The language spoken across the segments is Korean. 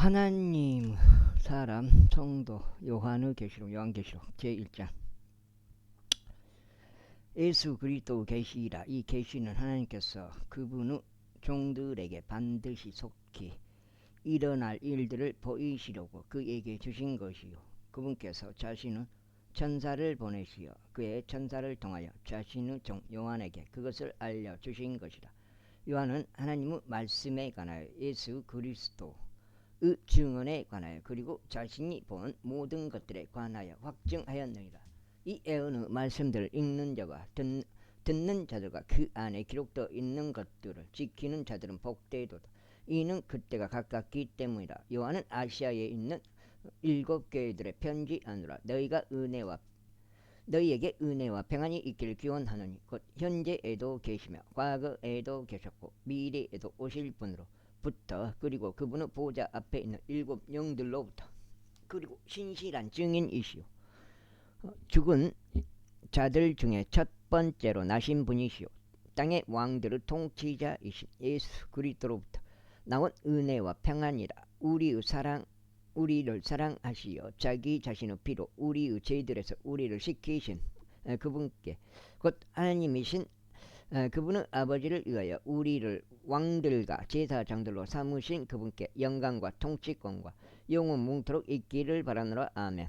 하나님, 사람, 성도, 요한계시록 제1장. 예수 그리스도 계시라. 이 계시는 하나님께서 그분의 종들에게 반드시 속히 일어날 일들을 보이시려고 그에게 주신 것이요, 그분께서 자신의 천사를 보내시어 그의 천사를 통하여 자신의 종 요한에게 그것을 알려주신 것이라. 요한은 하나님의 말씀에 관하여 예수 그리스도의 증언에 관하여 그리고 자신이 본 모든 것들에 관하여 확증하였느니라. 이 예언의 말씀들을 읽는 자와 듣는 자들과 그 안에 기록되어 있는 것들을 지키는 자들은 복되도다. 이는 그때가 가깝기 때문이라. 요한은 아시아에 있는 7교회들의 편지하노라. 너희에게 은혜와 평안이 있기를 기원하노니 곧 현재에도 계시며 과거에도 계셨고 미래에도 오실 분으로부터, 그리고 그분의 보좌 앞에 있는 7 영들로부터, 그리고 신실한 증인이시오 죽은 자들 중에 첫 번째로 나신 분이시오 땅의 왕들의 통치자이신 예수 그리스도로부터 나온 은혜와 평안이라. 우리를 사랑하시어 자기 자신의 피로 우리의 죄들에서 우리를 씻기신 그분께, 곧 하나님이신 그분의 아버지를 위하여 우리를 왕들과 제사장들로 삼으신 그분께 영광과 통치권과 영원 뭉토록 있기를 바라노라. 아멘.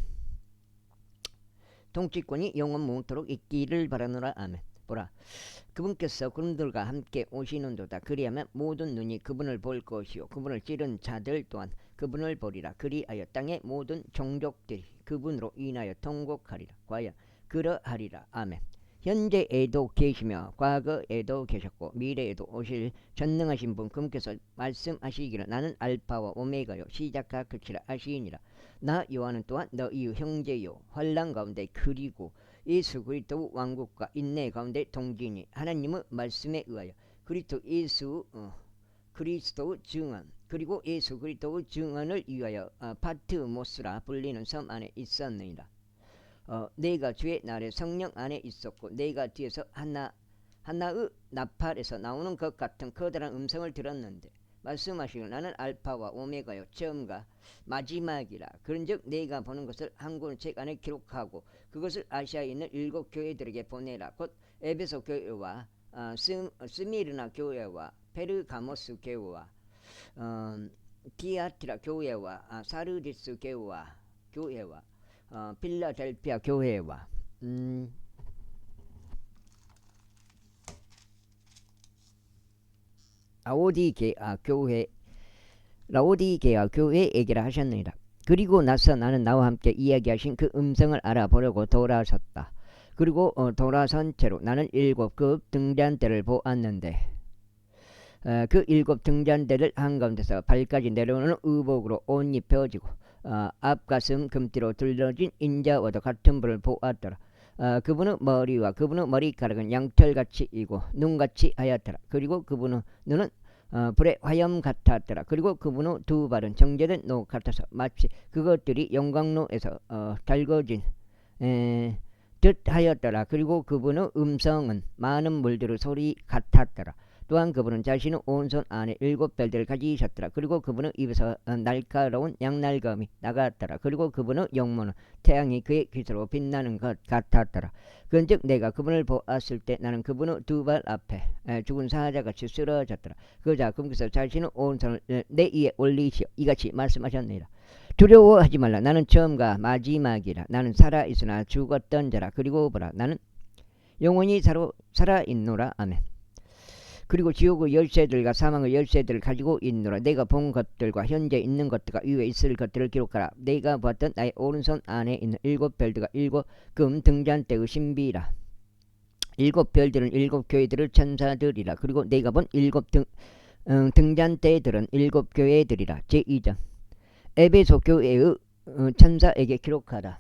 통치권이 영원 뭉토록 있기를 바라노라. 아멘. 보라, 그분께서 그분들과 함께 오시는도다. 그리하면 모든 눈이 그분을 볼 것이요 그분을 찌른 자들 또한 그분을 보리라. 그리하여 땅의 모든 종족들이 그분으로 인하여 통곡하리라. 과연 그러하리라. 아멘. 현재에도 계시며 과거에도 계셨고 미래에도 오실 전능하신 분 그분께서 말씀하시기를 나는 알파와 오메가요 시작과 끝이라 하시니라. 나 요한은 또한 너희의 형제요 환난 가운데 그리고 예수 그리스도 왕국과 인내 가운데 동지니 하나님의 말씀에 의하여 그리스도의 증언 그리고 예수 그리스도의 증언을 위하여 파트모스라 불리는 섬 안에 있었느니라. 내가 주의 날에 성령 안에 있었고 내가 뒤에서 하나의 나팔에서 나오는 것 같은 커다란 음성을 들었는데 말씀하시기를 나는 알파와 오메가요 처음과 마지막이라. 그런즉 내가 보는 것을 한 권의 책 안에 기록하고 그것을 아시아에 있는 7교회들에게 보내라. 곧 에베소 교회와 스미르나 교회와 페르가모스 교회와 디아티라 교회와 사르디스 교회와 필라델피아 교회와 라오디게아 교회에게라 하셨느니라. 그리고 나서 나는 나와 함께 이야기하신 그 음성을 알아보려고 돌아섰다. 그리고 돌아선 채로 나는 7급 등잔대를 보았는데 그 7 등잔대를 한가운데서 발까지 내려오는 의복으로 옷 입혀지고 앞가슴 금띠로 둘러진 인자와도 같은 분을 보았더라. 그분의 머리와 그분의 머리카락은 양털같이 이고 눈같이 하얗더라. 그리고 그분의 눈은 불의 화염 같았더라. 그리고 그분의 두 발은 정제된 노 같아서 마치 그것들이 영광로에서 달궈진 듯 하였더라. 그리고 그분의 음성은 많은 물들의 소리 같았더라. 또한 그분은 자신의 오른손 안에 7별들을 가지셨더라. 그리고 그분의 입에서 날카로운 양날감이 나갔더라. 그리고 그분의 영문은 태양이 그의 빛으로 빛나는 것 같았더라. 그런즉 내가 그분을 보았을 때 나는 그분의 두 발 앞에 죽은 사자같이 쓰러졌더라. 그러자 그분께서 자신의 오른손을 내 위에 올리시어 이같이 말씀하셨느니라. 두려워하지 말라. 나는 처음과 마지막이라. 나는 살아있으나 죽었던 자라. 그리고 보라, 나는 영원히 살아있노라. 아멘. 그리고 지옥의 열쇠들과 사망의 열쇠들을 가지고 있노라. 내가 본 것들과 현재 있는 것들과 이후에 있을 것들을 기록하라. 내가 보았던 나의 오른손 안에 있는 7별들과 7금 등잔대의 신비라. 7별들은 7교회들의 천사들이라. 그리고 내가 본 7 등잔대들은 7교회들이라. 제2장. 에베소 교회의 천사에게 기록하라.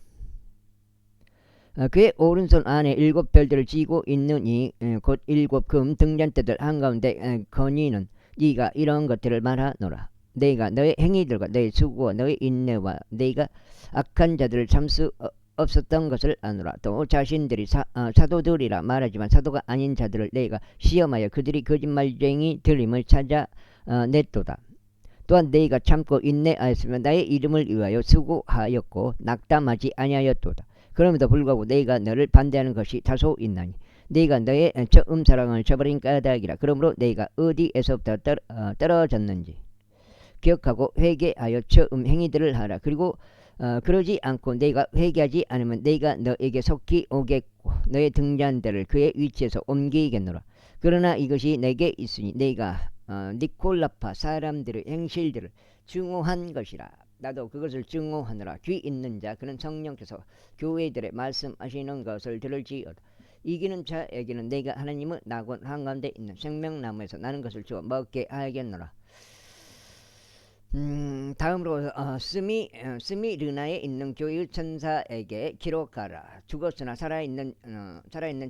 그의 오른손 안에 7별들을 쥐고 있느니 곧 7금 등잔대들 한가운데 거니는 네가 이런 것들을 말하노라. 내가 너의 행위들과 너의 수고와 너의 인내와 내가 악한 자들을 참 수 없었던 것을 아노라. 또 자신들이 사도들이라 말하지만 사도가 아닌 자들을 내가 시험하여 그들이 거짓말쟁이 들림을 찾아냈도다. 또한 너희가 참고 인내하였으면 나의 이름을 위하여 수고하였고 낙담하지 아니하였도다. 그럼에도 불구하고 너희가 너를 반대하는 것이 다소 있나니 너희가 너의 처음 사랑을 저버린 까닭이라. 그러므로 너희가 어디에서부터 떨어졌는지 기억하고 회개하여 처음 행위들을 하라. 그리고 그러지 않고 너희가 회개하지 않으면 너희가 너에게 속히 오겠고 너의 등잔대를 그의 위치에서 옮기겠노라. 그러나 이것이 내게 있으니 너희가 니콜라파 사람들의 행실들을 증오한 것이라. 나도 그것을 증오하느라. 귀 있는 자 그는 성령께서 교회들의 말씀하시는 것을 들을지어다. 이기는 자에게는 내가 하나님의 낙원 한가운데 있는 생명나무에서 나는 것을 주어 먹게 하겠노라. 다음으로 스미르나에 있는 교회의 천사에게 기록하라. 죽었으나 살아있는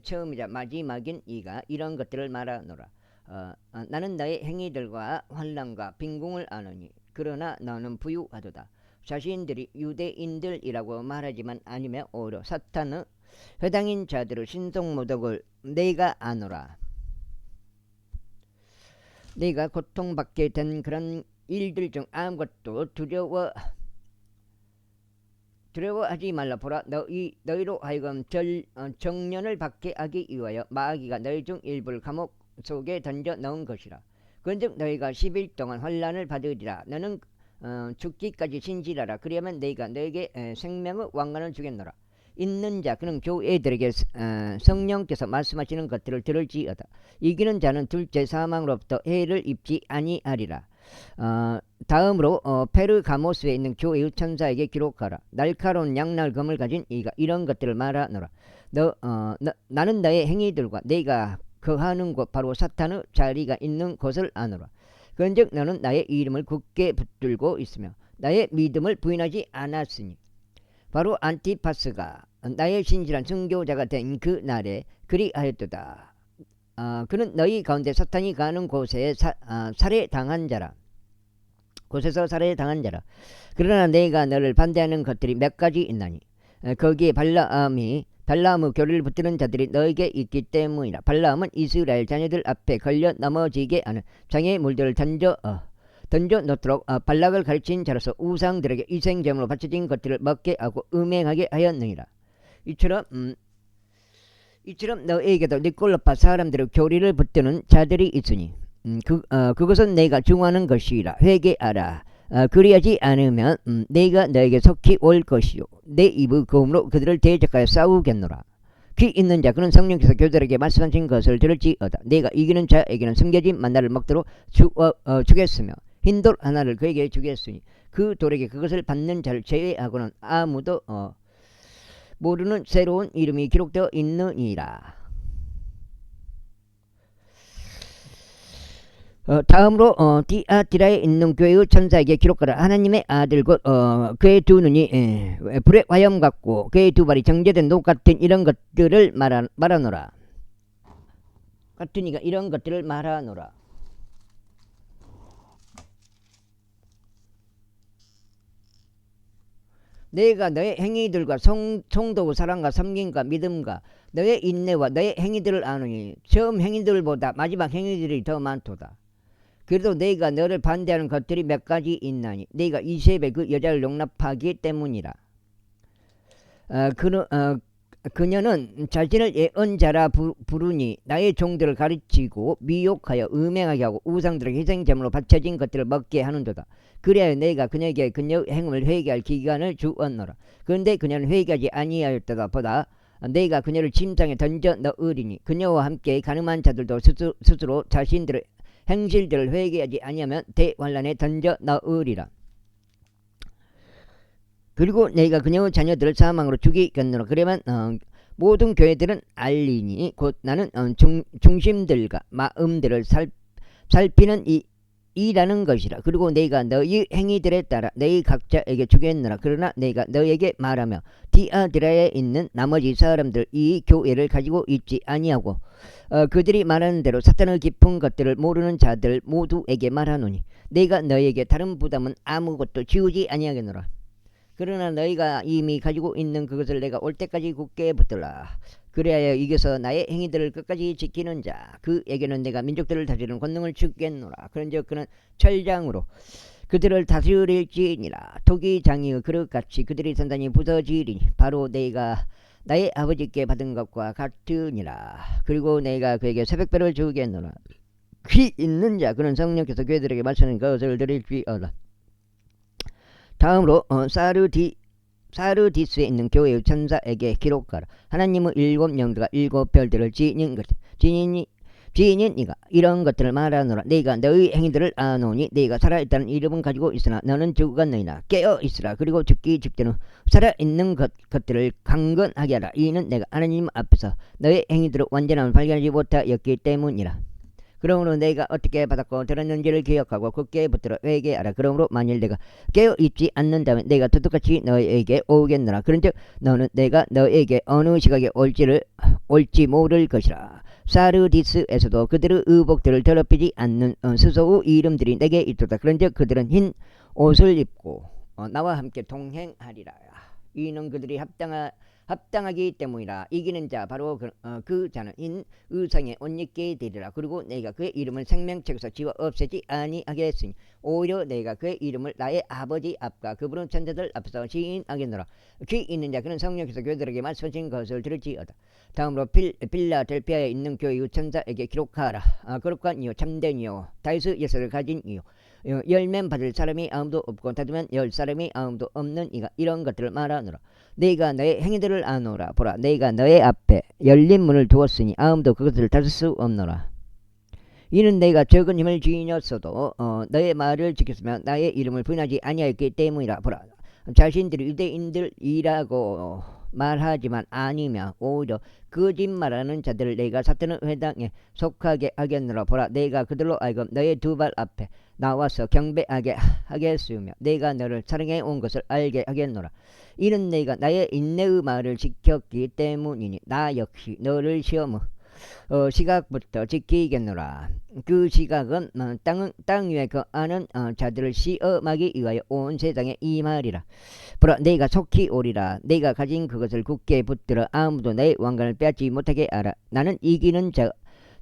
처음이자 마지막인 이가 이런 것들을 말하노라. 나는 너의 행위들과 환난과 빈궁을 아노니 그러나 너는 부유하도다. 자신들이 유대인들이라고 말하지만 아니면 오히려 사탄의 회당인 자들의 신성모독을 내가 아노라. 내가 고통받게 된 그런 일들 중 아무것도 두려워하지 말라. 보라, 너희로 하여금 정년을 받게 하기 위하여 마귀가 너희 중 일부를 감옥 속에 던져 넣은 것이라. 그런즉 너희가 10일 동안 환난을 받으리라. 너는 죽기까지 신실하라. 그리하면 너희가 너에게 생명의 왕관을 주겠노라. 있는 자 그는 교회들에게 성령께서 말씀하시는 것들을 들을지어다. 이기는 자는 둘째 사망으로부터 해를 입지 아니하리라. 다음으로 페르가모스에 있는 교회의 천사에게 기록하라. 날카로운 양날검을 가진 이가 이런 것들을 말하노라. 나는 너의 행위들과 네가 거하는 곳 바로 사탄의 자리가 있는 곳을 아노라. 그런즉 너는 나의 이름을 굳게 붙들고 있으며 나의 믿음을 부인하지 않았으니 바로 안티파스가 나의 신실한 순교자가 된 그 날에 그리하였도다. 그는 너희 가운데 사탄이 가는 곳에 살해당한 자라. 곳에서 살해당한 자라. 그러나 내가 너를 반대하는 것들이 몇 가지 있나니 거기에 발라암의 교리를 붙드는 자들이 너에게 있기 때문이라. 발라암은 이스라엘 자녀들 앞에 걸려 넘어지게 하는 장애의 물들을 던져 놓도록 발락을 가르친 자로서 우상들에게 희생제물로 바쳐진 것들을 먹게 하고 음행하게 하였느니라. 이처럼 너에게도 니콜라파 사람들의 교리를 붙드는 자들이 있으니 그것은 내가 중하는 것이라. 회개하라. 그리하지 않으면 내가 너에게 속히 올 것이요 내 입의 고음으로 그들을 대적하여 싸우겠노라. 귀 있는 자 그는 성령께서 교들에게 말씀하신 것을 들을지어다. 내가 이기는 자에게는 숨겨진 만나를 먹도록 주겠으며 흰 돌 하나를 그에게 주겠으니 그 돌에게 그것을 받는 자를 제외하고는 아무도 모르는 새로운 이름이 기록되어 있느니라. 다음으로 디아디라에 있는 교회의 천사에게 기록하라. 하나님의 아들 곧 그의 두 눈이 불의 화염 같고 그의 두 발이 정제된 녹 같은 이런 것들을 말하노라. 같은 이가 이런 것들을 말하노라. 내가 너의 행위들과 성도의 사랑과 섬김과 믿음과 너의 인내와 너의 행위들을 아노니 처음 행위들보다 마지막 행위들이 더 많도다. 그래도 내가 너를 반대하는 것들이 몇 가지 있나니 내가 이세벨 그 여자를 용납하기 때문이라. 그녀는 자신을 예언자라 부르니 나의 종들을 가르치고 미혹하여 음행하게 하고 우상들에게 희생제물로 바쳐진 것들을 먹게 하는도다. 그래야 내가 그녀에게 그녀의 행음을 회개할 기간을 주었노라. 그런데 그녀는 회개하지 아니하였다가 보다 내가 그녀를 침상에 던져 넣으리니 그녀와 함께 가늠한 자들도 스스로 자신들의 행실들을 회개하지 아니하면 대환란에 던져 넣으리라. 그리고 내가 그녀의 자녀들을 사망으로 죽이겠노라. 그러면 모든 교회들은 알리니 곧 나는 중심들과 마음들을 살피는 이라는 것이라. 그리고 내가 너희 행위들에 따라 너희 각자에게 주겠노라. 그러나 내가 너에게 말하며 디아드라에 있는 나머지 사람들 이 교회를 가지고 있지 아니하고 그들이 말하는 대로 사탄의 깊은 것들을 모르는 자들 모두에게 말하노니 내가 너에게 다른 부담은 아무것도 지우지 아니하겠노라. 그러나 너희가 이미 가지고 있는 그것을 내가 올 때까지 굳게 붙들라. 그래야 이겨서 나의 행위들을 끝까지 지키는 자 그에게는 내가 민족들을 다스리는 권능을 주겠노라. 그런즉 그는 철장으로 그들을 다스릴지니라. 토기장이의 그릇같이 그들이 단단히 부서지리니 바로 내가 나의 아버지께 받은 것과 같으니라. 그리고 내가 그에게 새벽별을 주겠노라. 귀 있는 자 그는 성령께서 그들에게 말씀하는 것을 들을지어다. 다음으로 사르디스에 있는 교회의 천사에게 기록하라. 하나님의 일곱 영들과 일곱 별들을 지닌 것 지인인 이가 이런 것들을 말하노라. 네가 너의 행위들을 아노니 네가 살아있다는 이름은 가지고 있으나 너는 죽었느니라. 깨어있으라. 그리고 죽기 직전에 살아있는 것들을 강건하게 하라. 이는 내가 하나님 앞에서 너의 행위들을 완전함을 발견하지 못하였기 때문이라. 그러므로 내가 어떻게 받았고 들었는지를 기억하고 굳게 붙들어 회개하라. 그러므로 만일 내가 깨어있지 않는다면 내가 도둑같이 너에게 오겠노라. 그런즉 너는 내가 너에게 어느 시각에 올지 모를 것이라. 사르디스에서도 그들의 의복들을 더럽히지 않는 스소의 이름들이 내게 있도다. 그런즉 그들은 흰 옷을 입고 나와 함께 동행하리라. 이는 그들이 합당하기 때문이라. 이기는 자 바로 그 자는 흰 의상에 옷 입게 되리라. 그리고 내가 그의 이름을 생명책에서 지워 없애지 아니하겠으니 오히려 내가 그의 이름을 나의 아버지 앞과 그분의 천사들 앞에서 시인하겠노라. 귀 있는 자 그는 성령께서 교회들에게 말씀하신 것을 들을지어다. 다음으로 필라델피아에 있는 교회의 천사에게 기록하라. 거룩한 이요 참된 이요 다윗의 역사를 가진 이요 열매 받을 사람이 아무도 없고 닫으면 열 사람이 아무도 없는 이가 이런 것들을 말하노라. 내가 너의 행위들을 아노라. 보라 내가 너의 앞에 열린 문을 두었으니 아무도 그것을 닫을 수 없노라. 이는 내가 적은 힘을 지녔어도 너의 말을 지켰으면 나의 이름을 부인하지 아니하였기 때문이라. 보라 자신들이 유대인들이라고 말하지만 아니며 오히려 거짓말하는 자들을 내가 사탄의 회당에 속하게 하겠노라. 보라 내가 그들로 하여금 너의 두 발 앞에 나와서 경배하게 하겠으며 내가 너를 사랑해 온 것을 알게 하겠노라. 이는 내가 나의 인내의 말을 지켰기 때문이니 나 역시 너를 시험의 시각부터 지키겠노라. 그 시각은 땅 위에 거하는 자들을 시험하기 위하여 온 세상에 임하리라. 보라 내가 속히 오리라. 내가 가진 그것을 굳게 붙들어 아무도 내 왕관을 빼앗지 못하게 하라. 나는 이기는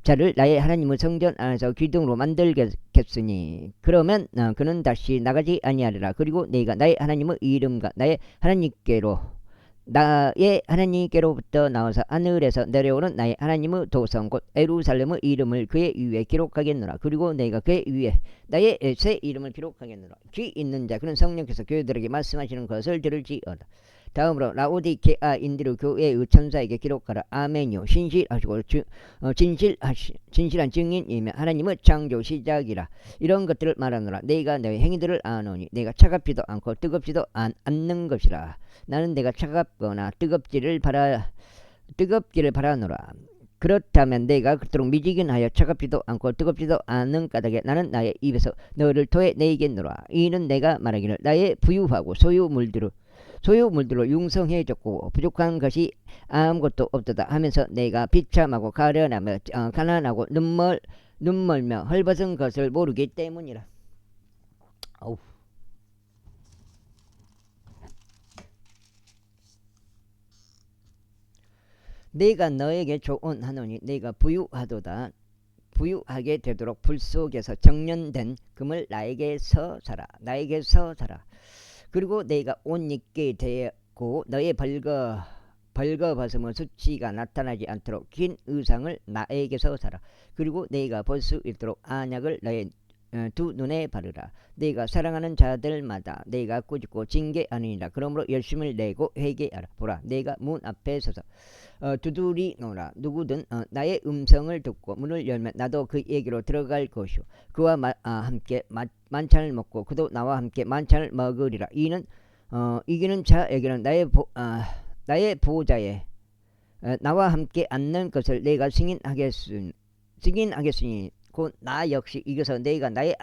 자를 나의 하나님의 성전 안에서 기둥으로 만들겠으니 그러면 그는 다시 나가지 아니하리라. 그리고 내가 나의 하나님의 이름과 나의 하나님께로부터 나와서 하늘에서 내려오는 나의 하나님의 도성 곧 예루살렘의 이름을 그의 위에 기록하겠노라. 그리고 내가 그의 위에 나의 새 이름을 기록하겠노라. 귀 있는 자 그는 성령께서 교회들에게 말씀하시는 것을 들을지어다. 다음으로 라오디게아 인디로 교회의 천사에게 기록하라. 아멘요 신실하시고 진실한 증인이며 하나님의 창조 시작이라. 이런 것들을 말하노라. 내가 너의 행위들을 아노니 내가 차갑지도 않고 뜨겁지도 않는 것이라. 나는 내가 차갑거나 뜨겁기를 바라노라. 그렇다면 내가 그토록 미지근하여 차갑지도 않고 뜨겁지도 않은 까닭에 나는 나의 입에서 너를 토해내겠노라. 이는 내가 말하기를 나의 부유하고 소유물들로 융성해졌고 부족한 것이 아무것도 없도다 하면서 내가 비참하고 가련하며 가난하고 눈멀며 헐벗은 것을 모르기 때문이라. 어우. 내가 너에게 조언하노니 내가 부유하게 되도록 불 속에서 정련된 금을 나에게서 사라. 그리고 내가 옷 입게 되고 너의 벌거벗음의 수치가 나타나지 않도록 긴 의상을 나에게서 사라. 그리고 내가 볼 수 있도록 안약을 너의 두 눈에 바르라. 내가 사랑하는 자들마다 내가 꾸짖고 징계하느니라. 그러므로 열심을 내고 회개하라. 보라 내가 문 앞에 서서 두드리노라. 누구든 나의 음성을 듣고 문을 열면 나도 그에게로 들어갈 것이요 그와 함께 만찬을 먹고 그도 나와 함께 만찬을 먹으리라. 이기는 자에게는 나의 보좌에 나와 함께 앉는 것을 내가 승인하겠으니 곧 나 역시 이겨서 내가 나의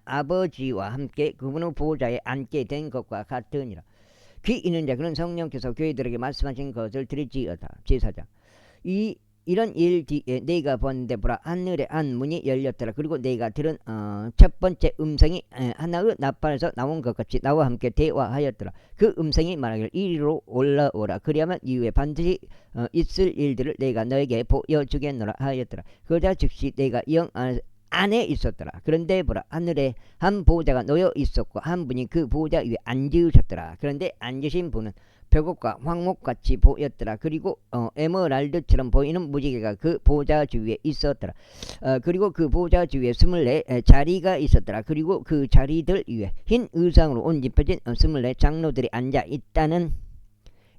아버지와 함께 그분의 보좌에 앉게 된 것과 같으니라. 귀 있는 자 그는 성령께서 교회들에게 말씀하신 것을 들을지어다. 제사장 이런 일 뒤에 내가 보는데 보라 하늘의 한 문이 열렸더라. 그리고 내가 들은 첫 번째 음성이 하나의 나팔에서 나온 것 같이 나와 함께 대화하였더라. 그 음성이 말하기를 이리로 올라오라. 그리하면 이후에 반드시 있을 일들을 내가 너에게 보여주겠노라 하였더라. 그러자 즉시 내가 영 안에 있었더라. 그런데 보라, 하늘에 한 보호자가 놓여 있었고 한 분이 그 보호자 위에 앉으셨더라. 그런데 앉으신 분은 벽옥과 황목같이 보였더라. 그리고 에메랄드처럼 보이는 무지개가 그 보호자 주위에 있었더라. 그리고 그 보호자 주위에 24 자리가 있었더라. 그리고 그 자리들 위에 흰 의상으로 옷 입혀진 24 장로들이 앉아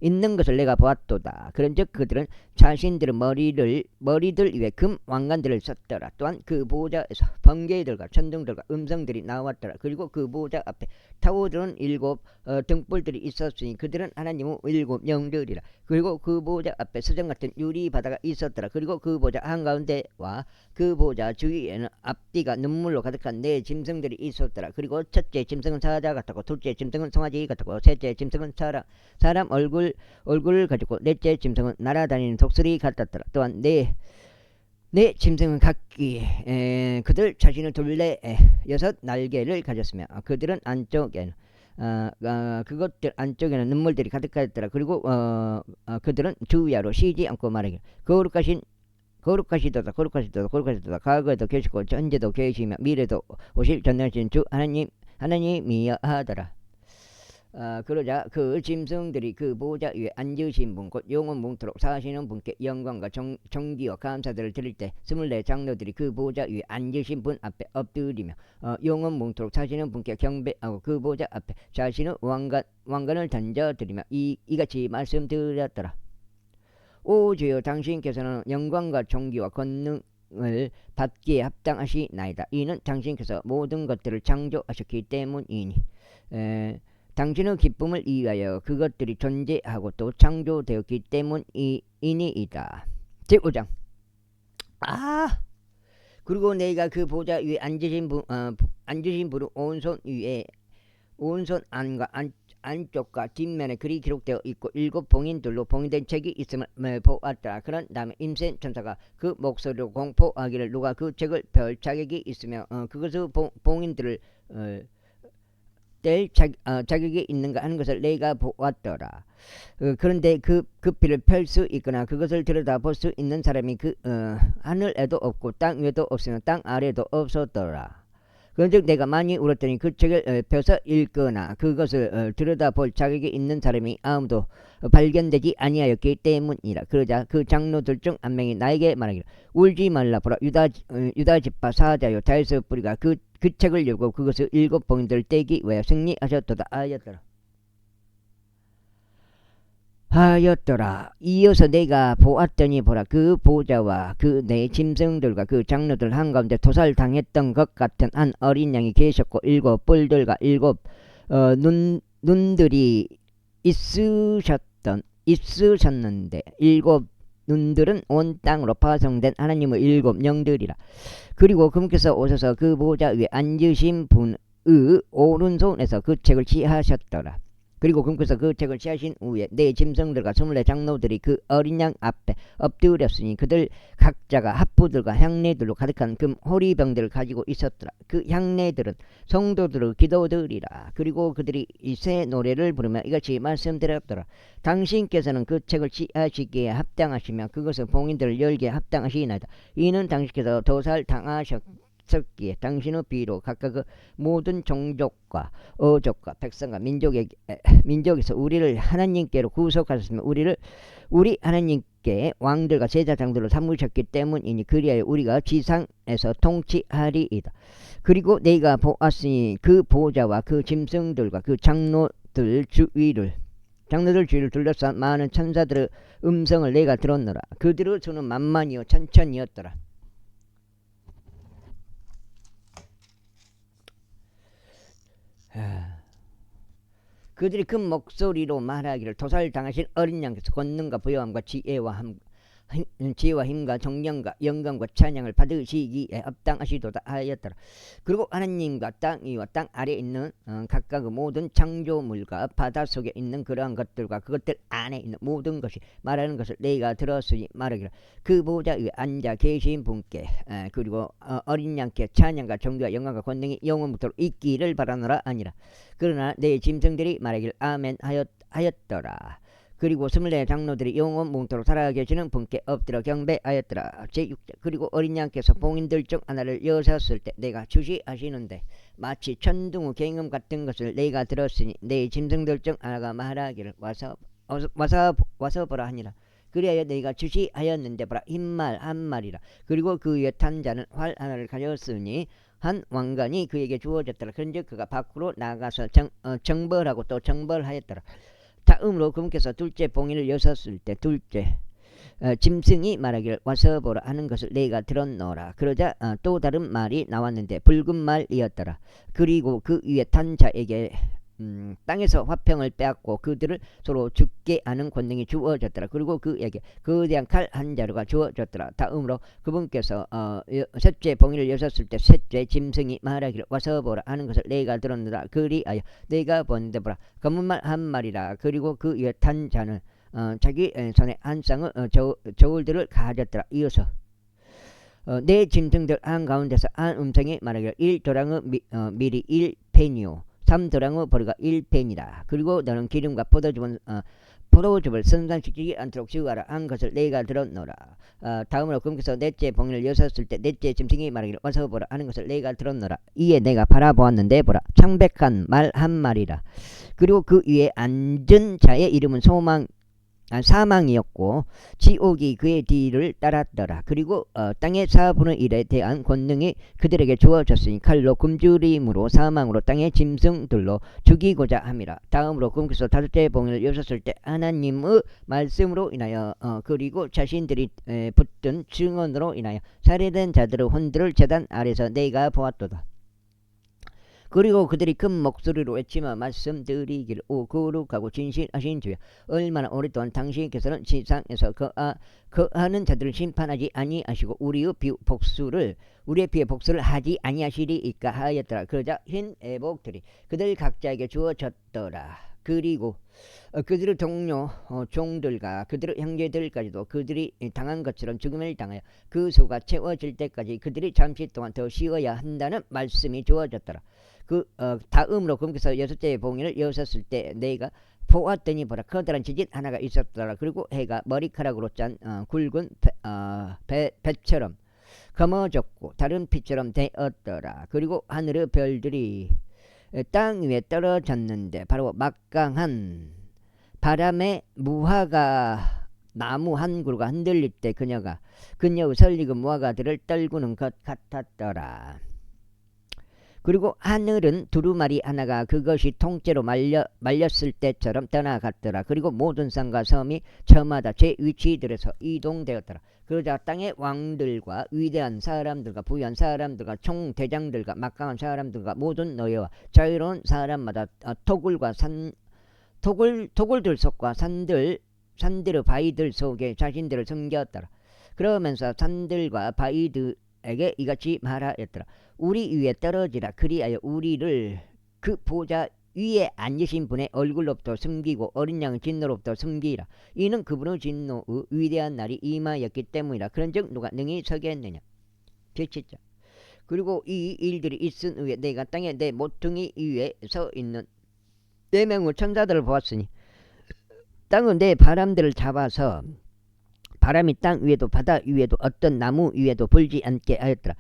있는 것을 내가 보았도다. 그런즉 그들은 자신들의 머리들 위에 금 왕관들을 썼더라. 또한 그 보호자에서 번개들과 천둥들과 음성들이 나왔더라. 그리고 그 보호자 앞에 타오르는 7 등불들이 있었으니 그들은 하나님의 7 영들이라. 그리고 그 보호자 앞에 수정 같은 유리 바다가 있었더라. 그리고 그 보호자 한가운데와 그 보호자 주위에는 앞뒤가 눈물로 가득한 4 짐승들이 있었더라. 그리고 첫째 짐승은 사자 같았고 둘째 짐승은 송아지 같았고 셋째 짐승은 사람 얼굴을 가지고 넷째 짐승은 날아다니는 독수리 같았더라. 또한 네 짐승은 각기 그들 자신의 둘레 6 날개를 가졌으며 그들은 안쪽에는 그것들 안쪽에는 눈물들이 가득하였더라. 그리고 그들은 주야로 쉬지 않고 말하기를 거룩하시도다 과거에도 계시고 현재도 계시며 미래도 오실 전능하신 주 하나님이여 하더라. 그러자 그 짐승들이 그 보호자 위에 앉으신 분 곧 영원 뭉토록 사시는 분께 영광과 존귀와 감사들을 드릴 때 24 장로들이 그 보호자 위에 앉으신 분 앞에 엎드리며 영원 뭉토록 사시는 분께 경배하고 그 보호자 앞에 자신의 왕관을 던져드리며 이같이 말씀드렸더라. 오 주여, 당신께서는 영광과 존귀와 권능을 받기에 합당하시나이다. 이는 당신께서 모든 것들을 창조하셨기 때문이니 당신의 기쁨을 위하여 그것들이 존재하고 또 창조되었기 때문이니이다. 제5장. 그리고 내가 그 보좌 위에 앉으신 분의 오른손 안과 안쪽과 뒷면에 글이 기록되어 있고 7 봉인들로 봉인된 책이 있음을 보았더라. 그런 다음에 임센 천사가 그 목소리로 공포하기를 누가 그 책을 펼 자격이 있으며 그것의 봉인들을 뗄 자격이 있는가 하는 것을 내가 보았더라. 그런데 그 필을 펼 수 있거나 그것을 들여다볼 수 있는 사람이 하늘에도 없고 땅 위에도 없으며 땅 아래에도 없었더라. 그런즉 내가 많이 울었더니 그 책을 펴서 읽거나 그것을 들여다볼 자격이 있는 사람이 아무도 발견되지 아니하였기 때문이라. 그러자 그 장로들 중 한 명이 나에게 말하기를 울지 말라. 보라, 유다 지파 사자요 다윗의 뿌리가 그 책을 열고 그것을 7 봉인들을 떼기 위하여 승리하셨도다 하였더라. 이어서 내가 보았더니 보라, 그 보좌와 그 네 짐승들과 그 장로들 한가운데 도살당했던 것 같은 한 어린 양이 계셨고 7 뿔들과 7 눈들이 있으셨는데 7 눈들은 온 땅으로 파송된 하나님의 7 영들이라. 그리고 그분께서 오셔서 그 보좌 위에 앉으신 분의 오른손에서 그 책을 취하셨더라. 그리고 그분께서 그 책을 취하신 후에 네 짐승들과 24 장로들이 그 어린 양 앞에 엎드렸으니 그들 각자가 합부들과 향례들로 가득한 금 호리병들을 가지고 있었더라. 그 향례들은 성도들의 기도들이라. 그리고 그들이 이 새 노래를 부르며 이같이 말씀드렸더라. 당신께서는 그 책을 취하시기에 합당하시며 그것의 봉인들을 열기에 합당하시나이다. 이는 당신께서 도살당하셨기에 당신의 비로 각각 그 모든 종족과 어족과 백성과 민족에서 우리를 하나님께로 구속하셨으며 우리 하나님께 왕들과 제사장들로 삼으셨기 때문이니 그리하여 우리가 지상에서 통치하리이다. 그리고 내가 보았으니 그 보좌와 그 짐승들과 그 장로들 주위를 둘러싼 많은 천사들의 음성을 내가 들었노라. 그들의 수는 만만이요 천천이었더라. 그들이 큰 목소리로 말하기를 도살당하신 어린 양께서 권능과 부요함과 지혜와 힘과 정령과 영광과 찬양을 받으시기에 합당하시도다 하였더라. 그리고 하나님과 땅 위와 땅 아래에 있는 각각의 모든 창조물과 바다 속에 있는 그러한 것들과 그것들 안에 있는 모든 것이 말하는 것을 내가 들었으니 말하기를 그 보좌 위에 앉아 계신 분께 그리고 어린 양께 찬양과 정죄와 영광과 권능이 영원부터 있기를 바라노라 아니라. 그러나 내 짐승들이 말하기를 아멘 하였더라. 그리고 24 장로들이 영원 뭉토록 살아계시는 분께 엎드려 경배하였더라. 제6절 그리고 어린 양께서 봉인들 중 하나를 여셨을 때 내가 주시하시는데 마치 천둥의 갱음 같은 것을 내가 들었으니 내 짐승들 중 하나가 말하기를 와서 보라 하니라. 그리하여 내가 주시하였는데 보라 흰말 한 마리라. 그리고 그 위에 탄 자는 활 하나를 가졌으니 한 왕관이 그에게 주어졌더라. 그런즉 그가 밖으로 나가서 정벌하고 또 정벌하였더라. 다음으로 그분께서 둘째 봉인을 여셨을 때 둘째 짐승이 말하기를 와서 보라 하는 것을 내가 들었노라. 그러자 또 다른 말이 나왔는데 붉은 말이었더라. 그리고 그 위에 탄 자에게 땅에서 화평을 빼앗고 그들을 서로 죽게 하는 권능이 주어졌더라. 그리고 그에게 거대한 칼 한 자루가 주어졌더라. 다음으로 그분께서 셋째 봉인을 여셨을 때 셋째 짐승이 말하기를 와서 보라 하는 것을 내가 들었노라. 그리하여 내가 본데 보라 검은 말 한 마리라. 그리고 그 위에 탄 자는 자기 손에 한 쌍의 저울들을 가졌더라. 이어서 내 짐승들 한가운데서 한 음성이 말하기를 1도랑의 밀이 1펜이요 3도랑의 보리가 1펜이라. 그리고 너는 기름과 포도즙을 선산시키지 않도록 지으라 한 것을 내가 들었노라. 다음으로 그분께서 넷째 봉인을 여셨을 때 넷째 짐승이 말하기를 와서 보라 하는 것을 내가 들었노라. 이에 내가 바라보았는데 보라 창백한 말 한 마리라. 그리고 그 위에 앉은 자의 이름은 사망이었고 지옥이 그의 뒤를 따랐더라. 그리고 땅의 4분의 1에 대한 권능이 그들에게 주어졌으니 칼로 굶주림으로 사망으로 땅의 짐승들로 죽이고자 함이라. 다음으로 그분께서 다섯째 봉인을 여셨을 때 하나님의 말씀으로 인하여 그리고 자신들이 붙든 증언으로 인하여 살해된 자들의 혼들을 제단 아래서 내가 보았도다. 그리고 그들이 큰 목소리로 외치며 말씀드리기를 오 거룩하고 진실하신 주여 얼마나 오랫동안 당신께서는 세상에서 거하는 자들을 심판하지 아니하시고 우리의 피의 복수를 하지 아니하시리이까 하였더라. 그러자 흰 애복들이 그들 각자에게 주어졌더라. 그리고 그들의 동료 종들과 그들의 형제들까지도 그들이 당한 것처럼 죽음을 당하여 그 수가 채워질 때까지 그들이 잠시 동안 더 쉬어야 한다는 말씀이 주어졌더라. 다음으로 그분께서 여섯째 봉인을 여셨을 때 내가 보았더니 보라 커다란 지진 하나가 있었더라. 그리고 해가 머리카락으로 짠 굵은 배처럼 검어졌고 다른 피처럼 되었더라. 그리고 하늘의 별들이 땅 위에 떨어졌는데 바로 막강한 바람에 무화과 나무 한 그루가 흔들릴 때 그녀의 설익은 무화과들을 떨구는 것 같았더라. 그리고 하늘은 두루마리 하나가 그것이 통째로 말렸을 때처럼 떠나갔더라. 그리고 모든 산과 섬이 저마다 제 위치들에서 이동되었더라. 그러자 땅의 왕들과 위대한 사람들과 부유한 사람들과 총대장들과 막강한 사람들과 모든 노예와 자유로운 사람마다 토굴들 속과 산들의 바위들 속에 자신들을 숨겼더라. 그러면서 산들과 바위들에게 이같이 말하였더라. 우리 위에 떨어지라. 그리하여 우리를 그 보좌 위에 앉으신 분의 얼굴로부터 숨기고 어린 양의 진노로부터 숨기라. 이는 그분의 진노의 위대한 날이 임하였기 때문이라. 그런즉 누가 능히 서겠느냐. 제7장 그리고 이 일들이 있은 후에 내가 땅에 내 모퉁이 위에 서 있는 4명의 천사들을 보았으니 땅은 내 바람들을 잡아서 바람이 땅 위에도 바다 위에도 어떤 나무 위에도 불지 않게 하였더라.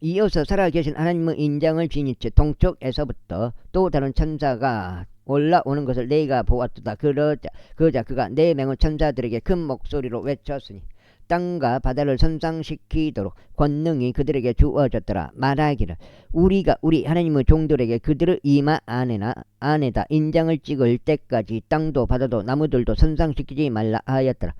이어서 살아계신 하나님의 인장을 지닌 채 동쪽에서부터 또 다른 천사가 올라오는 것을 내가 보았도다. 그러자 그가 4명의 천사들에게 큰 목소리로 외쳤으니 땅과 바다를 선상시키도록 권능이 그들에게 주어졌더라. 말하기를 우리가 우리 하나님의 종들에게 그들의 이마 안에다 인장을 찍을 때까지 땅도 바다도 나무들도 선상시키지 말라 하였더라.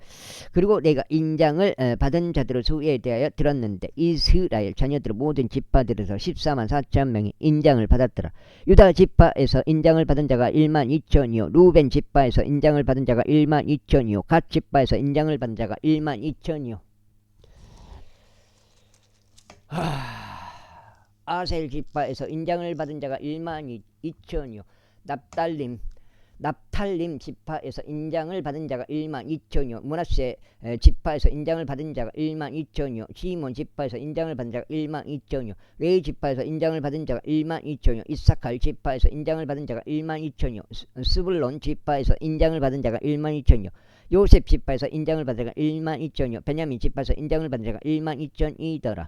그리고 내가 인장을 받은 자들의 수에 대하여 들었는데 이스라엘 자녀들의 모든 지파들에서 14만 4천 명이 인장을 받았더라. 유다 지파에서 인장을 받은 자가 1만 2천이요 루벤 지파에서 인장을 받은 자가 1만 2천이요 갓 지파에서 인장을 받은 자가 1만 2천이요 아셀 지파에서 인장을 받은 자가 1만 2천이요 납달림 납탈림 지파에서 인장을 받은 자가 1만 2천이요. 므낫세 지파에서 인장을 받은 자가 1만 2천이요. 시몬 지파에서 인장을 받은 자가 1만 2천이요. 레위 지파에서 인장을 받은 자가 1만 2천이요. 이사칼 지파에서 인장을 받은 자가 1만 2천이요. 스불론 지파에서 인장을 받은 자가 1만 2천이요. 요셉 지파에서 인장을 받은 자가 1만 2천이요. 베냐민 지파에서 인장을 받은 자가 1만 2천이더라.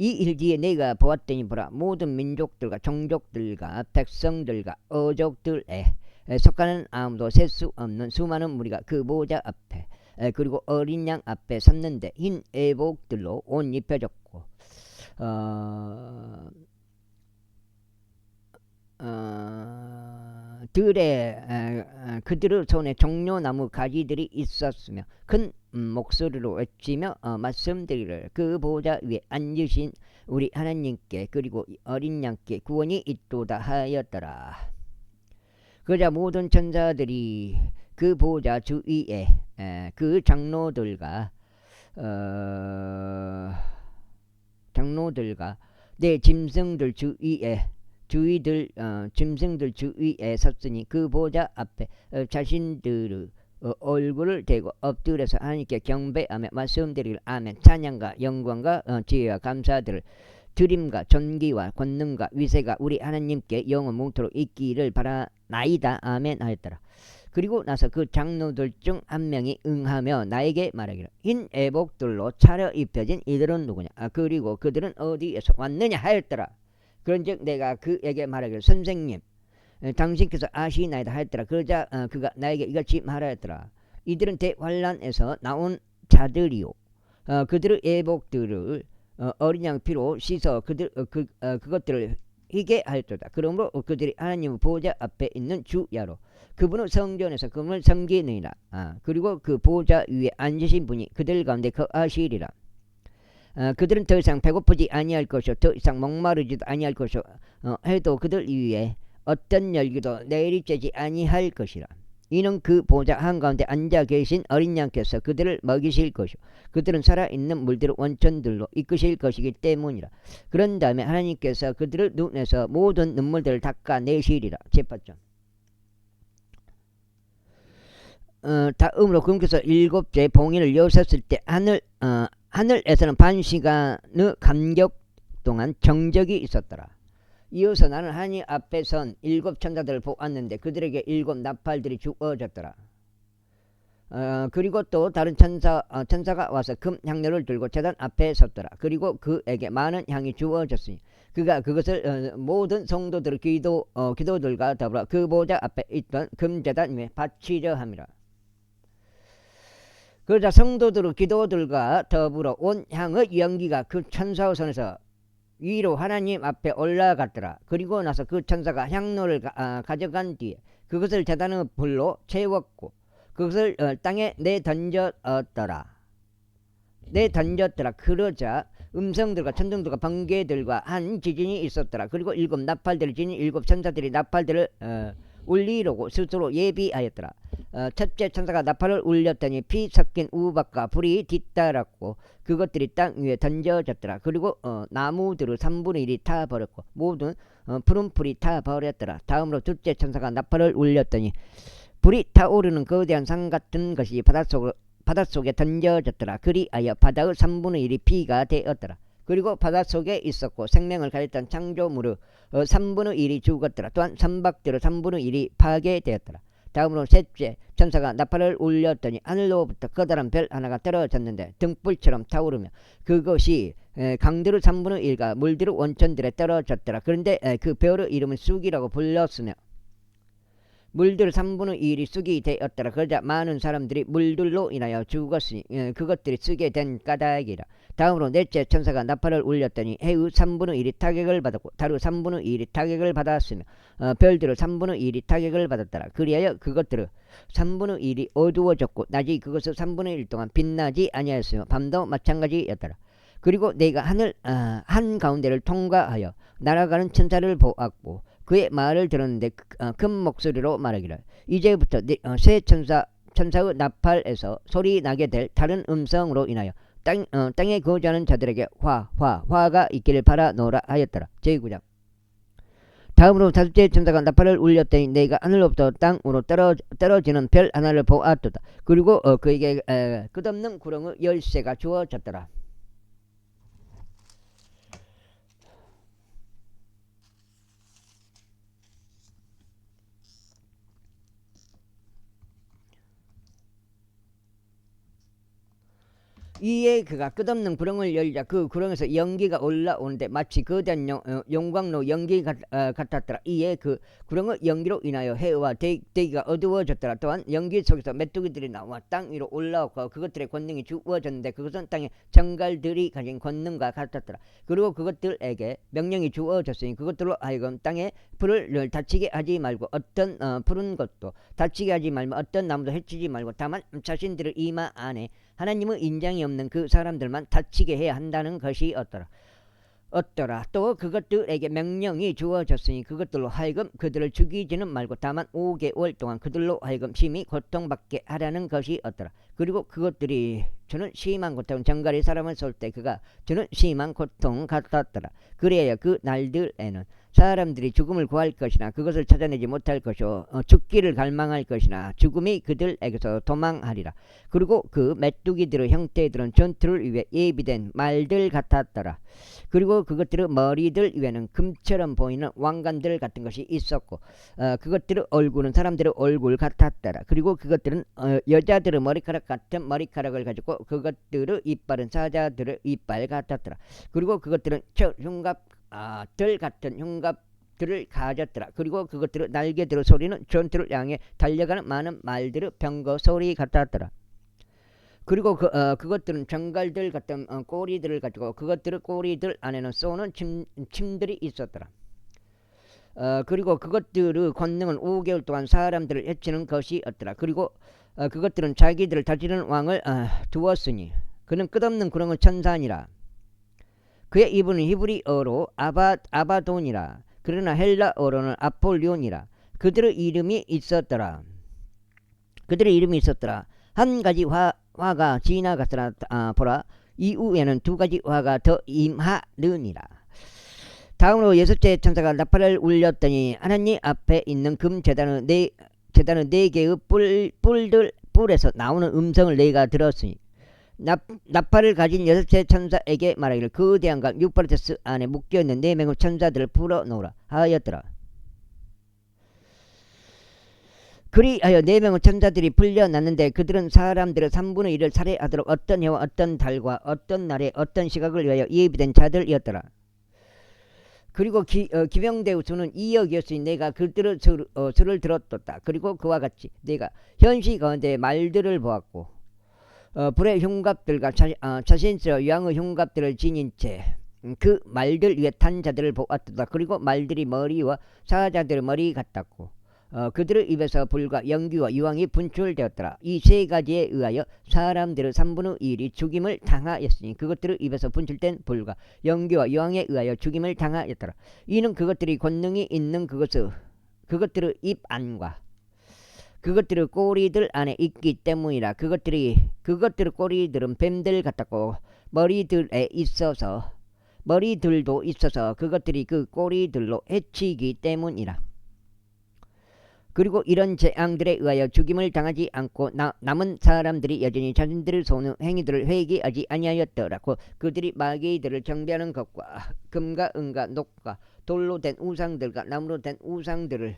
이 일 뒤에 내가 보았더니 보라, 모든 민족들과 종족들과 백성들과 어족들에 속하는 아무도 셀 수 없는 수많은 무리가 그 보좌 앞에 그리고 어린 양 앞에 섰는데 흰 애복들로 옷 입혀졌고 그들의 손에 종려나무 가지들이 있었으며 큰 목소리로 외치며 말씀드리를 그 보좌 위에 앉으신 우리 하나님께 그리고 어린 양께 구원이 있도다 하였더라. 그러자 모든 천사들이 그 보좌 주위에 그 장로들과 내 짐승들 주위에 짐승들 주위에 섰으니 그 보좌 앞에 자신들의 얼굴을 대고 엎드려서 하나님께 경배하며 말씀드리를 아멘. 찬양과 영광과 지혜와 감사들을 드림과 존귀와 권능과 위세가 우리 하나님께 영원 몽토록 있기를 바라나이다. 아멘 하였더라. 그리고 나서 그 장로들 중 한 명이 응하며 나에게 말하기를 흰 애복들로 차려입혀진 이들은 누구냐? 그리고 그들은 어디에서 왔느냐 하였더라. 그런즉 내가 그에게 말하기를 선생님 당신께서 아시나이다 하였더라. 그러자 그가 나에게 이같이 말하였더라. 이들은 대환란에서 나온 자들이요 그들의 애복들을 어린 양 피로 씻어 그것들을 희게 하였도다. 그러므로 그들이 하나님의 보좌 앞에 있는 주야로 그분은 성전에서 그분을 섬기느니라. 그리고 그 보좌 위에 앉으신 분이 그들 가운데 거하시리라. 그들은 더 이상 배고프지 아니할 것이요 더 이상 목마르지도 아니할 것이요 해도 그들 위에 어떤 열기도 내리쬐지 아니할 것이라. 이는 그 보좌 한가운데 앉아 계신 어린 양께서 그들을 먹이실 것이요 그들은 살아있는 물들을 원천들로 이끄실 것이기 때문이라. 그런 다음에 하나님께서 그들의 눈에서 모든 눈물들을 닦아내시리라. 제8절 다음으로 그분께서 일곱째 봉인을 여셨을 때 하늘에서는 반시간의 간격 동안 정적이 있었더라. 이어서 나는 하나님 앞에 선 일곱 천사들을 보았는데 그들에게 일곱 나팔들이 주어졌더라. 그리고 또 다른 천사가 와서 금 향료를 들고 제단 앞에 섰더라. 그리고 그에게 많은 향이 주어졌으니 그가 그것을 모든 성도들의 기도들과 더불어 그 보좌 앞에 있던 금제단 위에 바치려 함이라. 그러자 성도들의 기도들과 더불어 온 향의 연기가 그 천사의 손에서 위로 하나님 앞에 올라갔더라. 그리고 나서 그 천사가 향로를 가져간 뒤에 그것을 제단의 불로 채웠고 그것을 땅에 내던졌더라. 그러자 음성들과 천둥들과 번개들과 한 지진이 있었더라. 그리고 일곱 나팔들을 지닌 일곱 천사들이 나팔들을 울리려고 스스로 예비하였더라. 첫째 천사가 나팔을 울렸더니 피 섞인 우박과 불이 뒤따랐고 그것들이 땅 위에 던져졌더라. 그리고 나무들을 3분의 1이 타버렸고 모든 푸른 풀이 타버렸더라. 다음으로 둘째 천사가 나팔을 울렸더니 불이 타오르는 거대한 산 같은 것이 바닷속에 던져졌더라. 그리하여 바다의 3분의 1이 피가 되었더라. 그리고 바닷속에 있었고 생명을 가졌던 창조물의 3분의 1이 죽었더라. 또한 선박들의 3분의 1이 파괴되었더라. 다음으로 셋째 천사가 나팔을 울렸더니 하늘로부터 커다란 별 하나가 떨어졌는데 등불처럼 타오르며 그것이 강들의 3분의 1과 물들의 원천들에 떨어졌더라. 그런데 그 별의 이름은 쑥이라고 불렀으며 물들 3분의 1이 쑥이 되었더라. 그러자 많은 사람들이 물들로 인하여 죽었으니 그것들이 쓰게 된 까닭이라. 다음으로 넷째 천사가 나팔을 울렸더니 해의 3분의 1이 타격을 받았고 달의 3분의 1이 타격을 받았으며 별들의 3분의 1이 타격을 받았더라. 그리하여 그것들의 3분의 1이 어두워졌고 낮이 그것의 3분의 1 동안 빛나지 아니하였으며 밤도 마찬가지였더라. 그리고 내가 하늘 한가운데를 통과하여 날아가는 천사를 보았고 그의 말을 들었는데 큰 목소리로 말하기를 이제부터 새 천사의 나팔에서 소리 나게 될 다른 음성으로 인하여 땅에 거주하는 자들에게 화가 있기를 바라노라 하였더라. 제9장 다음으로 다섯째 천사가 나팔을 울렸더니 내가 하늘로부터 땅으로 떨어지는 별 하나를 보았도다. 그리고 그에게 끝없는 구렁의 열쇠가 주어졌더라. 이에 그가 끝없는 구렁을 열자 그 구렁에서 연기가 올라오는데 마치 거대한 용광로 연기 같았더라. 이에 그 구렁의 연기로 인하여 해와 대기가 어두워졌더라. 또한 연기 속에서 메뚜기들이 나와 땅 위로 올라오고 그것들의 권능이 주어졌는데 그것은 땅의 정갈들이 가진 권능과 같았더라. 그리고 그것들에게 명령이 주어졌으니 그것들로 하여금 땅에 풀을 다치게 하지 말고 어떤 푸른 것도 다치게 하지 말고 어떤 나무도 해치지 말고 다만 자신들의 이마 안에 하나님의 인장이 없는 그 사람들만 다치게 해야 한다는 것이 어떠라. 또 그것들에게 명령이 주어졌으니 그것들로 하여금 그들을 죽이지는 말고 다만 5개월 동안 그들로 하여금 심히 고통받게 하라는 것이 어떠라. 그리고 그것들이 저는 심한 고통, 정갈이 사람을 쏠 때 그가 저는 심한 고통 같았더라. 그래야 그 날들에는 사람들이 죽음을 구할 것이나 그것을 찾아내지 못할 것이요 죽기를 갈망할 것이나 죽음이 그들에게서 도망하리라. 그리고 그 메뚜기들의 형태들은 전투를 위해 예비된 말들 같았더라. 그리고 그것들의 머리들 위에는 금처럼 보이는 왕관들 같은 것이 있었고 그것들의 얼굴은 사람들의 얼굴 같았더라. 그리고 그것들은 여자들의 머리카락 같은 머리카락을 가지고 그것들의 이빨은 사자들의 이빨 같았더라. 그리고 그것들은 들 같은 흉갑들을 가졌더라. 그리고 그것들의 날개들의 소리는 전투를 향해 달려가는 많은 말들의 병거 소리 같았더라. 그리고 그것들은 정갈들 같은 꼬리들을 가지고 그것들의 꼬리들 안에는 쏘는 침들이 있었더라. 그리고 그것들의 권능은 5개월 동안 사람들을 해치는 것이 없더라. 그리고 그것들은 자기들을 다스리는 왕을 두었으니 그는 끝없는 구렁의 천사니라. 그의 이름은 히브리어로 아바돈이라. 그러나 헬라어로는 아폴리온이라. 그들의 이름이 있었더라. 한 가지 화가 지나갔으나 보라 이후에는 두 가지 화가 더 임하느니라. 다음으로 여섯째 천사가 나팔을 울렸더니 하나님 앞에 있는 금 제단의 네 개의 뿔에서 나오는 음성을 내가 들었으니 나팔을 가진 여섯째 천사에게 말하기를 거대한 강 유프라테스 안에 묶여있는 4명의 천사들을 풀어놓으라 하였더라. 그리하여 4명의 천사들이 풀려났는데 그들은 사람들의 3분의 1을 살해하도록 어떤 해와 어떤 달과 어떤 날에 어떤 시각을 위하여 예비된 자들이었더라. 그리고 기병대의 수는 2억이었으니 내가 그들의 수를 들었다. 그리고 그와 같이 내가 현시 가운데 말들을 보았고 불의 흉갑들과 자신스러워 유황의 흉갑들을 지닌 채 그 말들 위에 탄 자들을 보았다. 그리고 말들이 머리와 사자들의 머리 같았고 그들의 입에서 불과 연기와 유황이 분출되었더라. 이 세 가지에 의하여 사람들의 3분의 1이 죽임을 당하였으니 그것들의 입에서 분출된 불과 연기와 유황에 의하여 죽임을 당하였더라. 이는 그것들이 권능이 있는 그것들의 입 안과 그것들의 꼬리들 안에 있기 때문이라. 그것들의 꼬리들은 뱀들 같았고 머리들도 있어서 그것들이 그 꼬리들로 해치기 때문이라. 그리고 이런 재앙들에 의하여 죽임을 당하지 않고 남은 사람들이 여전히 자신들의 손의 행위들을 회개하지 아니하였더라고. 그들이 마귀들을 경배하는 것과 금과 은과 녹과 돌로 된 우상들과 나무로 된 우상들을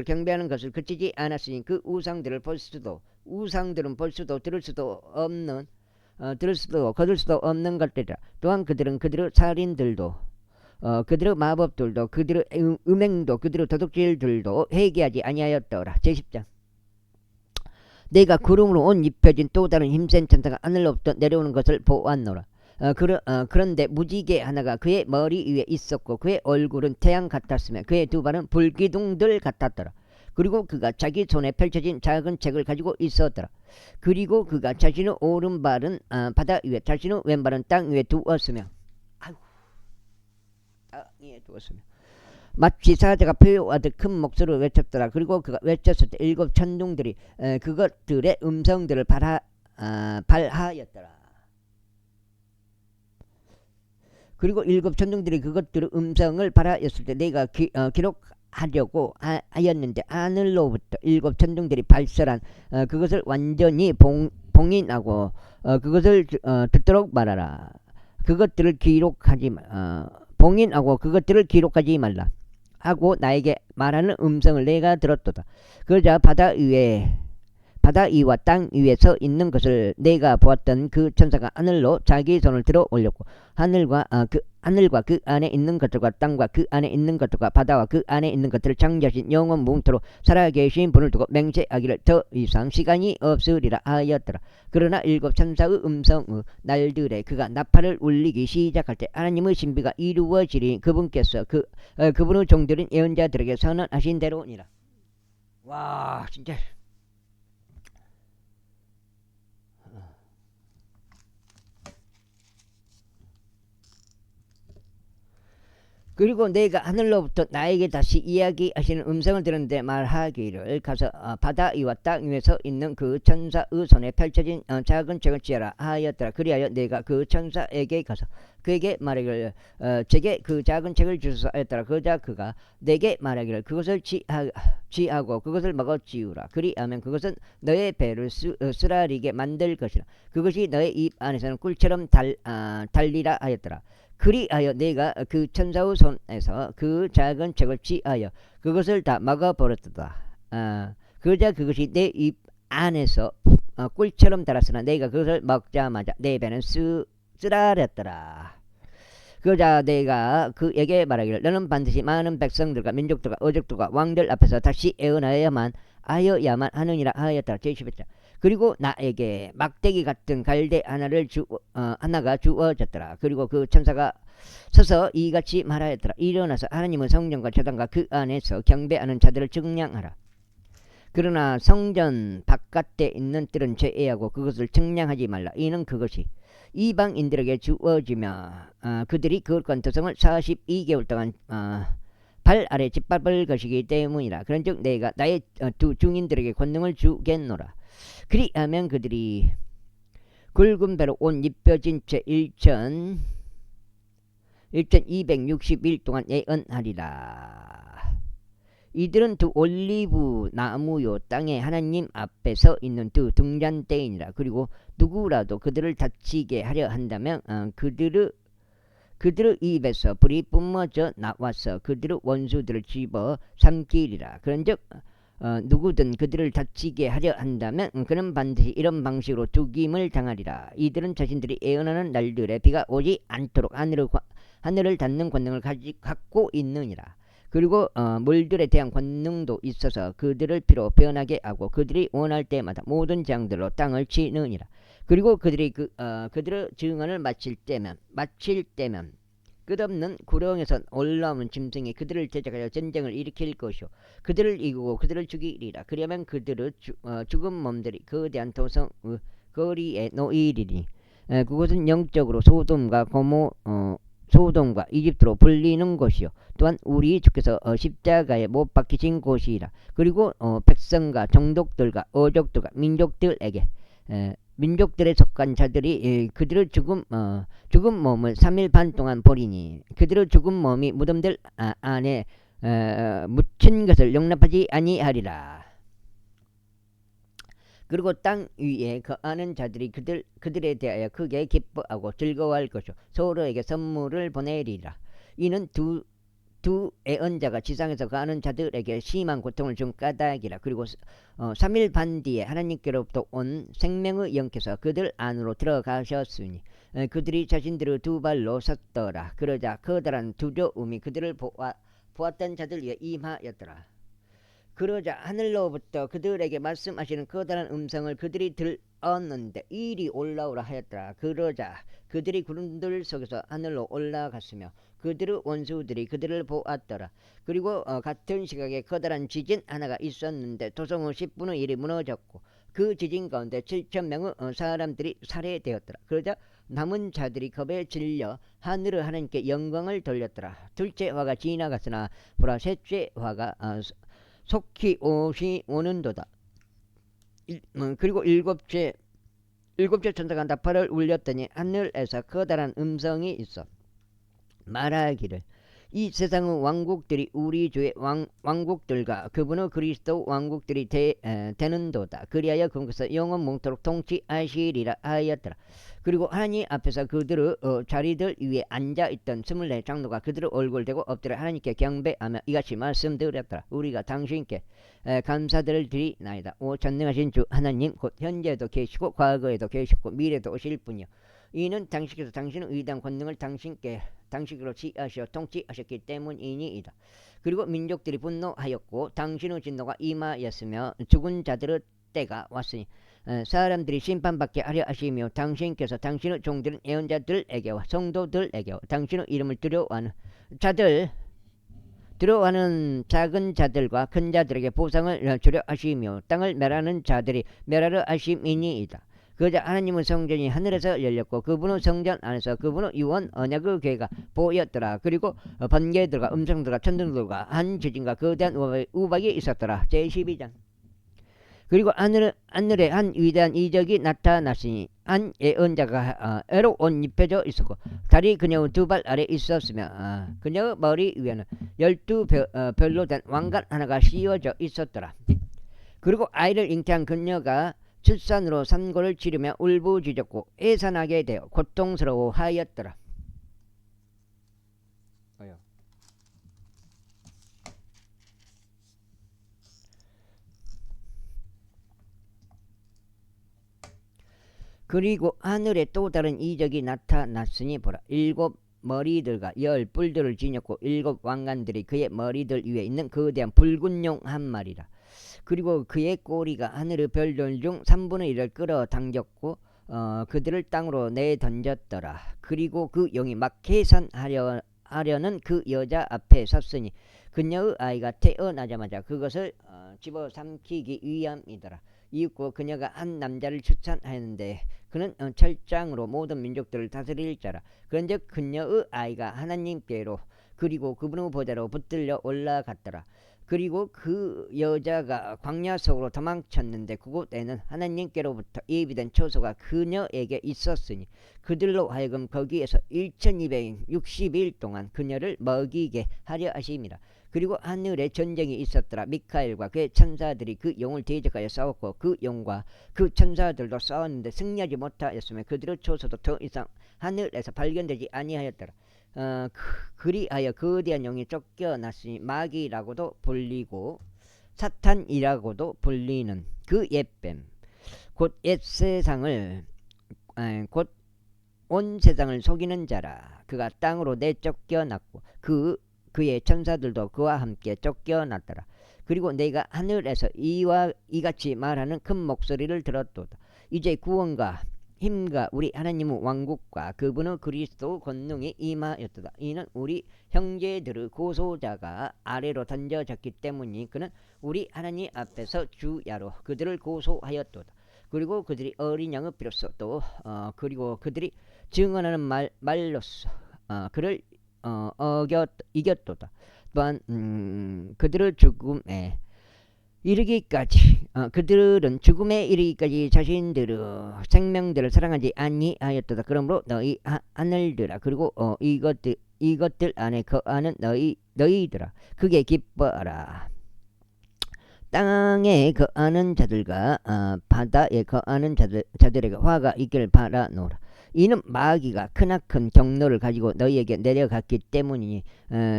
경배하는 것을 그치지 않았으니 그 우상들은 볼 수도 들을 수도 없는 거둘 수도 없는 것들이라. 또한 그들은 그들의 살인들도 그들의 마법들도 그들의 음행도 그들의 도둑질들도 회개하지 아니하였더라. 제10장. 내가 구름으로 옷 입혀진 또 다른 힘센 천사가 하늘로부터 내려오는 것을 보았노라. 그런데 무지개 하나가 그의 머리 위에 있었고 그의 얼굴은 태양 같았으며 그의 두 발은 불기둥들 같았더라. 그리고 그가 자기 손에 펼쳐진 작은 책을 가지고 있었더라. 그리고 그가 자신의 오른발은 바다 위에 자신의 왼발은 땅 위에 두었으며 마치 사자가 표효하듯 큰 목소리로 외쳤더라. 그리고 그가 외쳤을 때 7 천둥들이 그것들의 음성들을 발하였더라. 그리고 일곱 천둥들이 그것들의 음성을 바라였을 때 내가 기록하려고 하였는데 하늘로부터 일곱 천둥들이 발설한 그것을 완전히 봉인하고 그것을 듣도록 말하라. 그것들을 봉인하고 그것들을 기록하지 말라 하고 나에게 말하는 음성을 내가 들었도다. 그러자 바다 위와 땅 위에 서 있는 것을 내가 보았던 그 천사가 하늘로 자기 손을 들어 올렸고 하늘과 그 안에 있는 것들과 땅과 그 안에 있는 것들과 바다와 그 안에 있는 것들을 창조하신 영원 무궁토로 살아계신 분을 두고 맹세하기를 더 이상 시간이 없으리라 하였더라. 그러나 일곱 천사의 음성의 날들에 그가 나팔을 울리기 시작할 때 하나님의 신비가 이루어지리 그분께서 그분의 종들인 예언자들에게 선언하신 대로니라. 와 진짜 그리고 내가 하늘로부터 나에게 다시 이야기하시는 음성을 들었는데 말하기를 가서 바다 위와 땅 위에서 있는 그 천사의 손에 펼쳐진 작은 책을 지어라 하였더라. 그리하여 내가 그 천사에게 가서 그에게 말하기를 제게 그 작은 책을 주소서 하였더라. 그러자 그가 내게 말하기를 그것을 지하고 그것을 먹어 지우라. 그리하면 그것은 너의 배를 쓰라리게 만들 것이라. 그것이 너의 입 안에서는 꿀처럼 달리라 하였더라. 그리하여 내가 그 천사의 손에서 그 작은 책을 취하여 그것을 다 먹어버렸다. 그러자 그것이 내 입 안에서 꿀처럼 달았으나 내가 그것을 먹자마자 내 배는 쓰라렸더라. 그러자 내가 그에게 말하기를 너는 반드시 많은 백성들과 민족들과 어족들과 왕들 앞에서 다시 애어나야만 하느니라 하였더라. 제11장. 그리고 나에게 막대기 같은 갈대 하나가 주어졌더라. 그리고 그 천사가 서서 이같이 말하였더라. 일어나서 하나님의 성전과 제단과 그 안에서 경배하는 자들을 측량하라. 그러나 성전 바깥에 있는 뜰은 제외하고 그것을 측량하지 말라. 이는 그것이 이방인들에게 주어지며 그들이 그것과 도성을 42개월 동안 발 아래 짓밟을 것이기 때문이라. 그런즉 내가 나의 두 중인들에게 권능을 주겠노라. 그리하면 그들이 굵은 배로 옷 입혀진 채 1260일 동안 예언하리라. 이들은 두 올리브 나무요 땅에 하나님 앞에 서 있는 두 등잔대이니라. 그리고 누구라도 그들을 다치게 하려 한다면 그들의 입에서 불이 뿜어져 나와서 그들의 원수들을 집어 삼키리라. 그런즉 누구든 그들을 다치게 하려 한다면 그는 반드시 이런 방식으로 죽임을 당하리라. 이들은 자신들이 예언하는 날들에 비가 오지 않도록 하늘을 닫는 권능을 갖고 있느니라. 그리고 물들에 대한 권능도 있어서 그들을 피로 변하게 하고 그들이 원할 때마다 모든 재앙들로 땅을 치느니라. 그리고 그들이 그들의 증언을 마칠 때면 끝없는 구렁에서 올라오는 짐승이 그들을 제작하여 전쟁을 일으킬 것이요 그들을 이기고 그들을 죽이리라. 그러면 그들의 죽은 몸들이 거대한 도성 거리에 놓이리니 그곳은 영적으로 소돔과 이집트로 불리는 곳이요 또한 우리 주께서 십자가에 못 박히신 곳이라. 그리고 백성과 종족들과 어족들과 민족들에 속한 자들이 그들의 죽은 몸을 3일 반 동안 버리니 그들의 죽은 몸이 무덤들 안에 묻힌 것을 용납하지 아니하리라. 그리고 땅 위에 거하는 자들이 그들에 대하여 크게 기뻐하고 즐거워할 것이요 서로에게 선물을 보내리라. 이는 두 애언자가 지상에서 거하는 자들에게 심한 고통을 준 까닭이라. 그리고 3일 반 뒤에 하나님께로부터 온 생명의 영께서 그들 안으로 들어가셨으니 그들이 자신들의 두 발로 섰더라. 그러자 커다란 두려움이 그들을 보았던 자들 위에 임하였더라. 그러자 하늘로부터 그들에게 말씀하시는 커다란 음성을 그들이 들었는데 이리 올라오라 하였더라. 그러자 그들이 구름들 속에서 하늘로 올라갔으며 그들의 원수들이 그들을 보았더라. 그리고 같은 시각에 커다란 지진 하나가 있었는데 도성의 10분의 1이 무너졌고 그 지진 가운데 7,000명의 사람들이 살해되었더라. 그러자 남은 자들이 겁에 질려 하늘의 하나님께 영광을 돌렸더라. 둘째 화가 지나갔으나 보라 셋째 화가 속히 오는도다. 그리고 일곱째 천사가 나팔을 울렸더니 하늘에서 커다란 음성이 있어 말하기를 이 세상의 왕국들이 우리 주의 왕국들과 그분의 그리스도 왕국들이 되는도다. 그리하여 그것을 영원 몽토록 통치하시리라 하였더라. 그리고 하나님 앞에서 그들의 자리들 위에 앉아있던 24 장로가 그들의 얼굴 대고 엎드려 하나님께 경배하며 이같이 말씀드렸더라. 우리가 당신께 감사들을 드리나이다. 오 전능하신 주 하나님, 곧 현재도 계시고 과거에도 계셨고 미래도 오실 분이요, 이는 당신께서 당신의 위대한 권능을 당신으로 취하시어 통치하셨기 때문이니이다. 그리고 민족들이 분노하였고 당신의 진노가 임하였으며 죽은 자들의 때가 왔으니 사람들이 심판받게 하려 하시며 당신께서 당신의 종들은 예언자들에게와 성도들에게와 당신의 이름을 두려워하는 작은 자들과 큰 자들에게 보상을 주려 하시며 땅을 멸하는 자들이 멸하려 하심이니이다. 그자 하나님의 성전이 하늘에서 열렸고 그분의 성전 안에서 그분의 유언 언약의 궤가 보였더라. 그리고 번개들과 음성들과 천둥들과 한 지진과 거대한 우박이 있었더라. 제12장. 그리고 하늘에 한 위대한 이적이 나타났으니 한 예언자가 애로 옷 입혀져 있었고 다리 그녀의 두 발 아래 있었으며 그녀의 머리 위에는 12별로 된 왕관 하나가 씌워져 있었더라. 그리고 아이를 잉태한 그녀가 출산으로 산고를 치르며 울부짖었고 애산하게 되어 고통스러워하였더라. 그리고 하늘에 또 다른 이적이 나타났으니 보라, 7 머리들과 10 뿔들을 지녔고 7 왕관들이 그의 머리들 위에 있는 거대한 붉은 용 한 마리라. 그리고 그의 꼬리가 하늘의 별들 중 3분의 1을 끌어당겼고 그들을 땅으로 내던졌더라. 그리고 그 용이 막 계산하려는 그 여자 앞에 섰으니 그녀의 아이가 태어나자마자 그것을 집어삼키기 위함이더라. 이윽고 그녀가 한 남자를 출산하였는데 그는 철장으로 모든 민족들을 다스릴 자라. 그런즉 그녀의 아이가 하나님께로 그리고 그분의 보좌로 붙들려 올라갔더라. 그리고 그 여자가 광야 속으로 도망쳤는데 그곳에는 하나님께로부터 예비된 초소가 그녀에게 있었으니 그들로 하여금 거기에서 1260일 동안 그녀를 먹이게 하려 하심이라. 그리고 하늘에 전쟁이 있었더라. 미카엘과 그의 천사들이 그 용을 대적하여 싸웠고 그 용과 그 천사들도 싸웠는데 승리하지 못하였으며 그들의 초소도 더 이상 하늘에서 발견되지 아니하였더라. 그리하여 거대한 용이 쫓겨났으니 마귀라고도 불리고 사탄이라고도 불리는 그 옛뱀 곧 옛세상을 곧 온 세상을 속이는 자라. 그가 땅으로 내쫓겨났고 그의 천사들도 그와 함께 쫓겨났더라. 그리고 내가 하늘에서 이같이 말하는 큰 목소리를 들었도다. 이제 구원과 힘과 우리 하나님의 왕국과 그분의 그리스도 권능이 임하였도다. 이는 우리 형제들의 고소자가 아래로 던져졌기 때문이 그는 우리 하나님 앞에서 주야로 그들을 고소하였도다. 그리고 그들이 어린 양의 피로써 또 그리고 그들이 증언하는 말로써 그를 이겼도다. 또한 그들의 죽음에 이르기까지 그들은 죽음에 이르기까지 자신들의 생명들을 사랑하지 아니하였도다. 그러므로 너희 하늘들아 그리고 이것들 안에 거하는 너희들아 크게 기뻐하라. 땅에 거하는 자들과 바다에 거하는 자들에게 화가 있기를 바라노라. 이는 마귀가 크나큰 경로를 가지고 너희에게 내려갔기 때문이니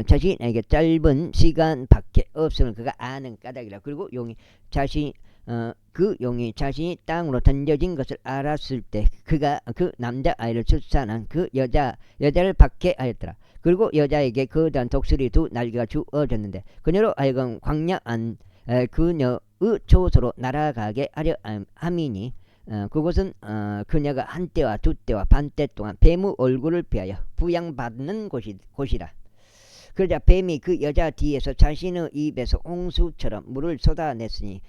자신에게 짧은 시간밖에 없음을 그가 아는 까닭이라. 그리고 용이 자신이 땅으로 던져진 것을 알았을 때 그가 그 남자아이를 출산한 그 여자를 박해하였더라. 그리고 여자에게 거대한 독수리 2 날개가 주어졌는데 그녀로 하여금 광야 안 그녀의 초소로 날아가게 하려 함이니 그곳은 그녀가 한때와 두때와 반때 동안 뱀의 얼굴을 피하여 부양받는 곳이라. 그러자 뱀이 그 여자 뒤에서 자신의 입에서 홍수처럼 물을 쏟아냈으니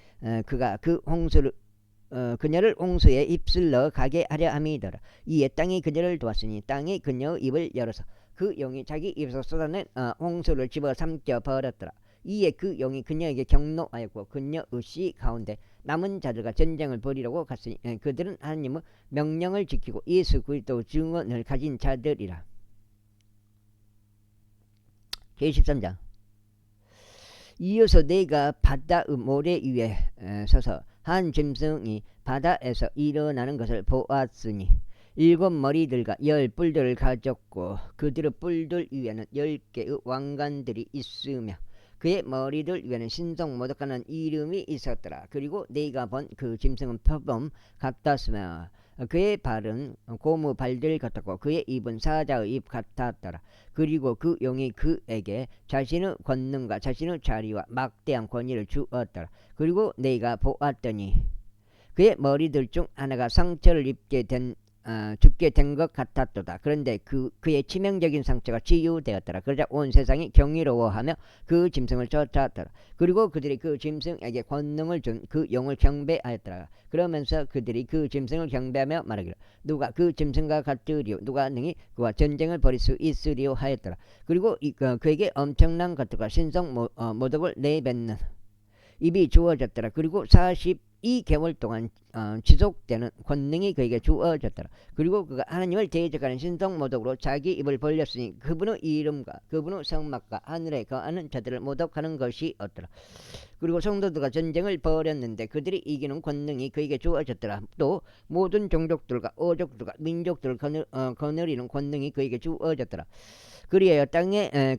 그가 그녀를 홍수에 휩쓸러 가게 하려 함이더라. 이에 땅이 그녀를 도왔으니 땅이 그녀의 입을 열어서 그 용이 자기 입에서 쏟아낸 홍수를 집어삼켜 버렸더라. 이에 그 용이 그녀에게 경노하였고 그녀의 씨 가운데 남은 자들과 전쟁을 벌이려고 갔으니 그들은 하나님의 명령을 지키고 예수 그리스도 증언을 가진 자들이라. 제13장. 이어서 내가 바다 모래 위에 서서 한 짐승이 바다에서 일어나는 것을 보았으니 7머리들과 10뿔들을 가졌고 그들의 뿔들 위에는 10개의 왕관들이 있으며 그의 머리들 위에는 신성모독하는 이름이 있었더라. 그리고 내가 본 그 짐승은 표범 같았으며 그의 발은 고무 발들 같았고 그의 입은 사자의 입 같았더라. 그리고 그 용이 그에게 자신의 권능과 자신의 자리와 막대한 권위를 주었더라. 그리고 내가 보았더니 그의 머리들 중 하나가 상처를 죽게 된 것 같았도다. 그런데 그의 치명적인 상처가 치유되었더라. 그러자 온 세상이 경이로워하며 그 짐승을 쫓았더라. 그리고 그들이 그 짐승에게 권능을 준 그 용을 경배하였더라. 그러면서 그들이 그 짐승을 경배하며 말하기를 누가 그 짐승과 같으리요 누가 능히 그와 전쟁을 벌일 수 있으리요 하였더라. 그리고 그에게 엄청난 것들과 신성 모독을 내뱉는 입이 주어졌더라. 그리고 42개월 동안 지속되는 권능이 그에게 주어졌더라. 그리고 그가 하나님을 대적하는 신성모독으로 자기 입을 벌렸으니 그분의 이름과 그분의 성막과 하늘에 거하는 자들을 모독하는 것이었더라. 그리고 성도들과 전쟁을 벌였는데 그들이 이기는 권능이 그에게 주어졌더라. 또 모든 종족들과 어족들과 민족들을 거느리는 권능이 그에게 주어졌더라. 그리하여 땅에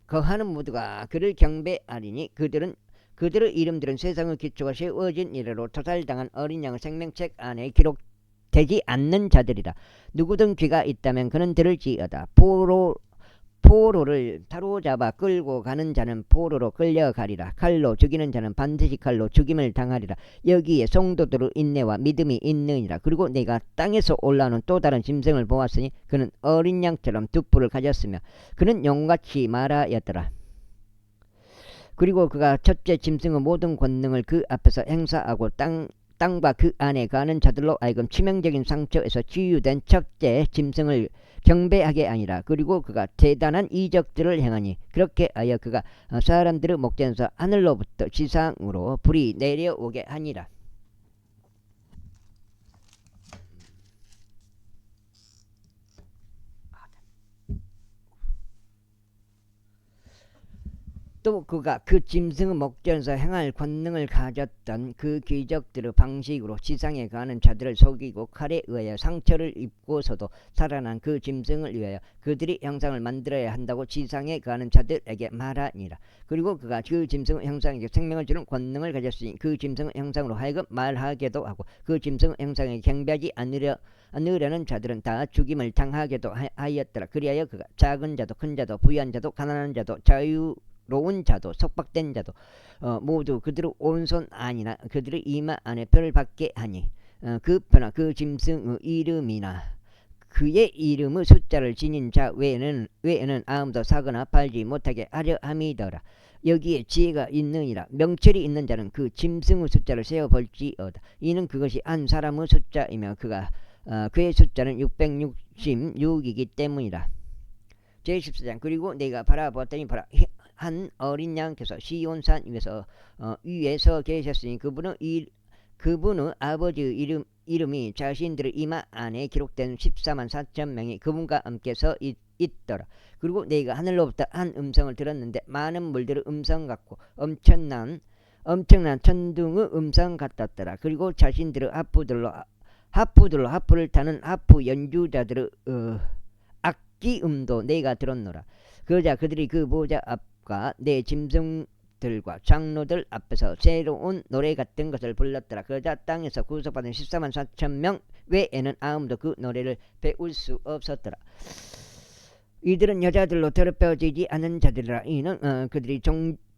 거하는 모두가 그를 경배하리니 그들의 이름들은 세상의 기초가 세워진 이래로 토살당한 어린 양의 생명책 안에 기록되지 않는 자들이라. 누구든 귀가 있다면 그는 들을지어다. 포로를 사로잡아 끌고 가는 자는 포로로 끌려가리라. 칼로 죽이는 자는 반드시 칼로 죽임을 당하리라. 여기에 성도들의 인내와 믿음이 있느니라. 그리고 내가 땅에서 올라오는 또 다른 짐승을 보았으니 그는 어린 양처럼 두 뿔을 가졌으며 그는 용같이 말하였더라. 그리고 그가 첫째 짐승의 모든 권능을 그 앞에서 행사하고 땅과 그 안에 가는 자들로 하여금 치명적인 상처에서 치유된 첫째 짐승을 경배하게 아니라. 그리고 그가 대단한 이적들을 행하니 그렇게 하여 그가 사람들의 목전에서 하늘로부터 지상으로 불이 내려오게 하니라. 또 그가 그 짐승의 목전에서 행할 권능을 가졌던 그 기적들의 방식으로 지상에 가는 자들을 속이고 칼에 의하여 상처를 입고서도 살아난 그 짐승을 위하여 그들이 형상을 만들어야 한다고 지상에 가는 자들에게 말하니라. 그리고 그가 그 짐승의 형상에게 생명을 주는 권능을 가졌으니 그 짐승의 형상으로 하여금 말하게도 하고 그 짐승의 형상에 경배하지 않으려는 자들은 다 죽임을 당하게도 하였더라. 그리하여 그가 작은 자도 큰 자도 부유한 자도 가난한 자도 자유로운 자도 속박된 자도 모두 그들의 오른손 안이나 그들의 이마 안에 표를 받게 하니 그 표나 그 짐승의 이름이나 그의 이름의 숫자를 지닌 자 외에는 아무도 사거나 팔지 못하게 하려 함이더라. 여기에 지혜가 있느니라. 명철이 있는 자는 그 짐승의 숫자를 세어 볼지어다. 이는 그것이 한 사람의 숫자이며 그의 숫자는 666이기 때문이라. 제14장. 그리고 내가 바라보았더니 보라, 한 어린 양께서 시온산 위에서 계셨으니 그분의 아버지의 이름이 자신들의 이마 안에 기록된 14만 4천 명이 그분과 함께 서 있더라. 그리고 내가 하늘로부터 한 음성을 들었는데 많은 물들의 음성 같고 엄청난 천둥의 음성 같았더라. 그리고 자신들의 하프들로 하프를 타는 하프 연주자들의 악기음도 내가 들었노라. 그러자 그들이 그 보좌 앞과 내 짐승들과 장로들 앞에서 새로운 노래 같은 것을 불렀더라. 그러자 땅에서 구속받은 14만 4천 명 외에는 아무도 그 노래를 배울 수 없었더라. 이들은 여자들로 더럽혀지지 않은 자들이라. 이는 그들이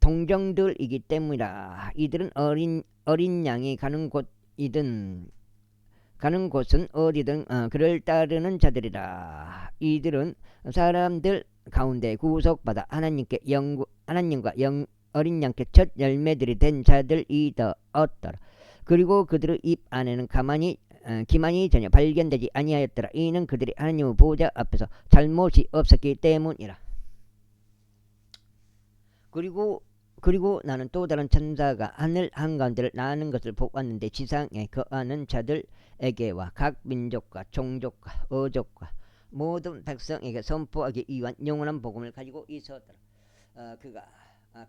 동정들이기 때문이라. 이들은 어린 양이 가는 곳은 어디든 그를 따르는 자들이라. 이들은 사람들 가운데 구속받아 하나님과 어린 양께 첫 열매들이 된 자들이더라. 그리고 그들의 입 안에는 기만이 전혀 발견되지 아니하였더라. 이는 그들이 하나님의 보좌 앞에서 잘못이 없었기 때문이라. 그리고 나는 또 다른 천사가 하늘 한가운데를 나는 것을 보았는데 지상에 거하는 자들에게와 각 민족과 종족과 어족과 모든 백성에게 선포하기 위한 영원한 복음을 가지고 있었더라. 그가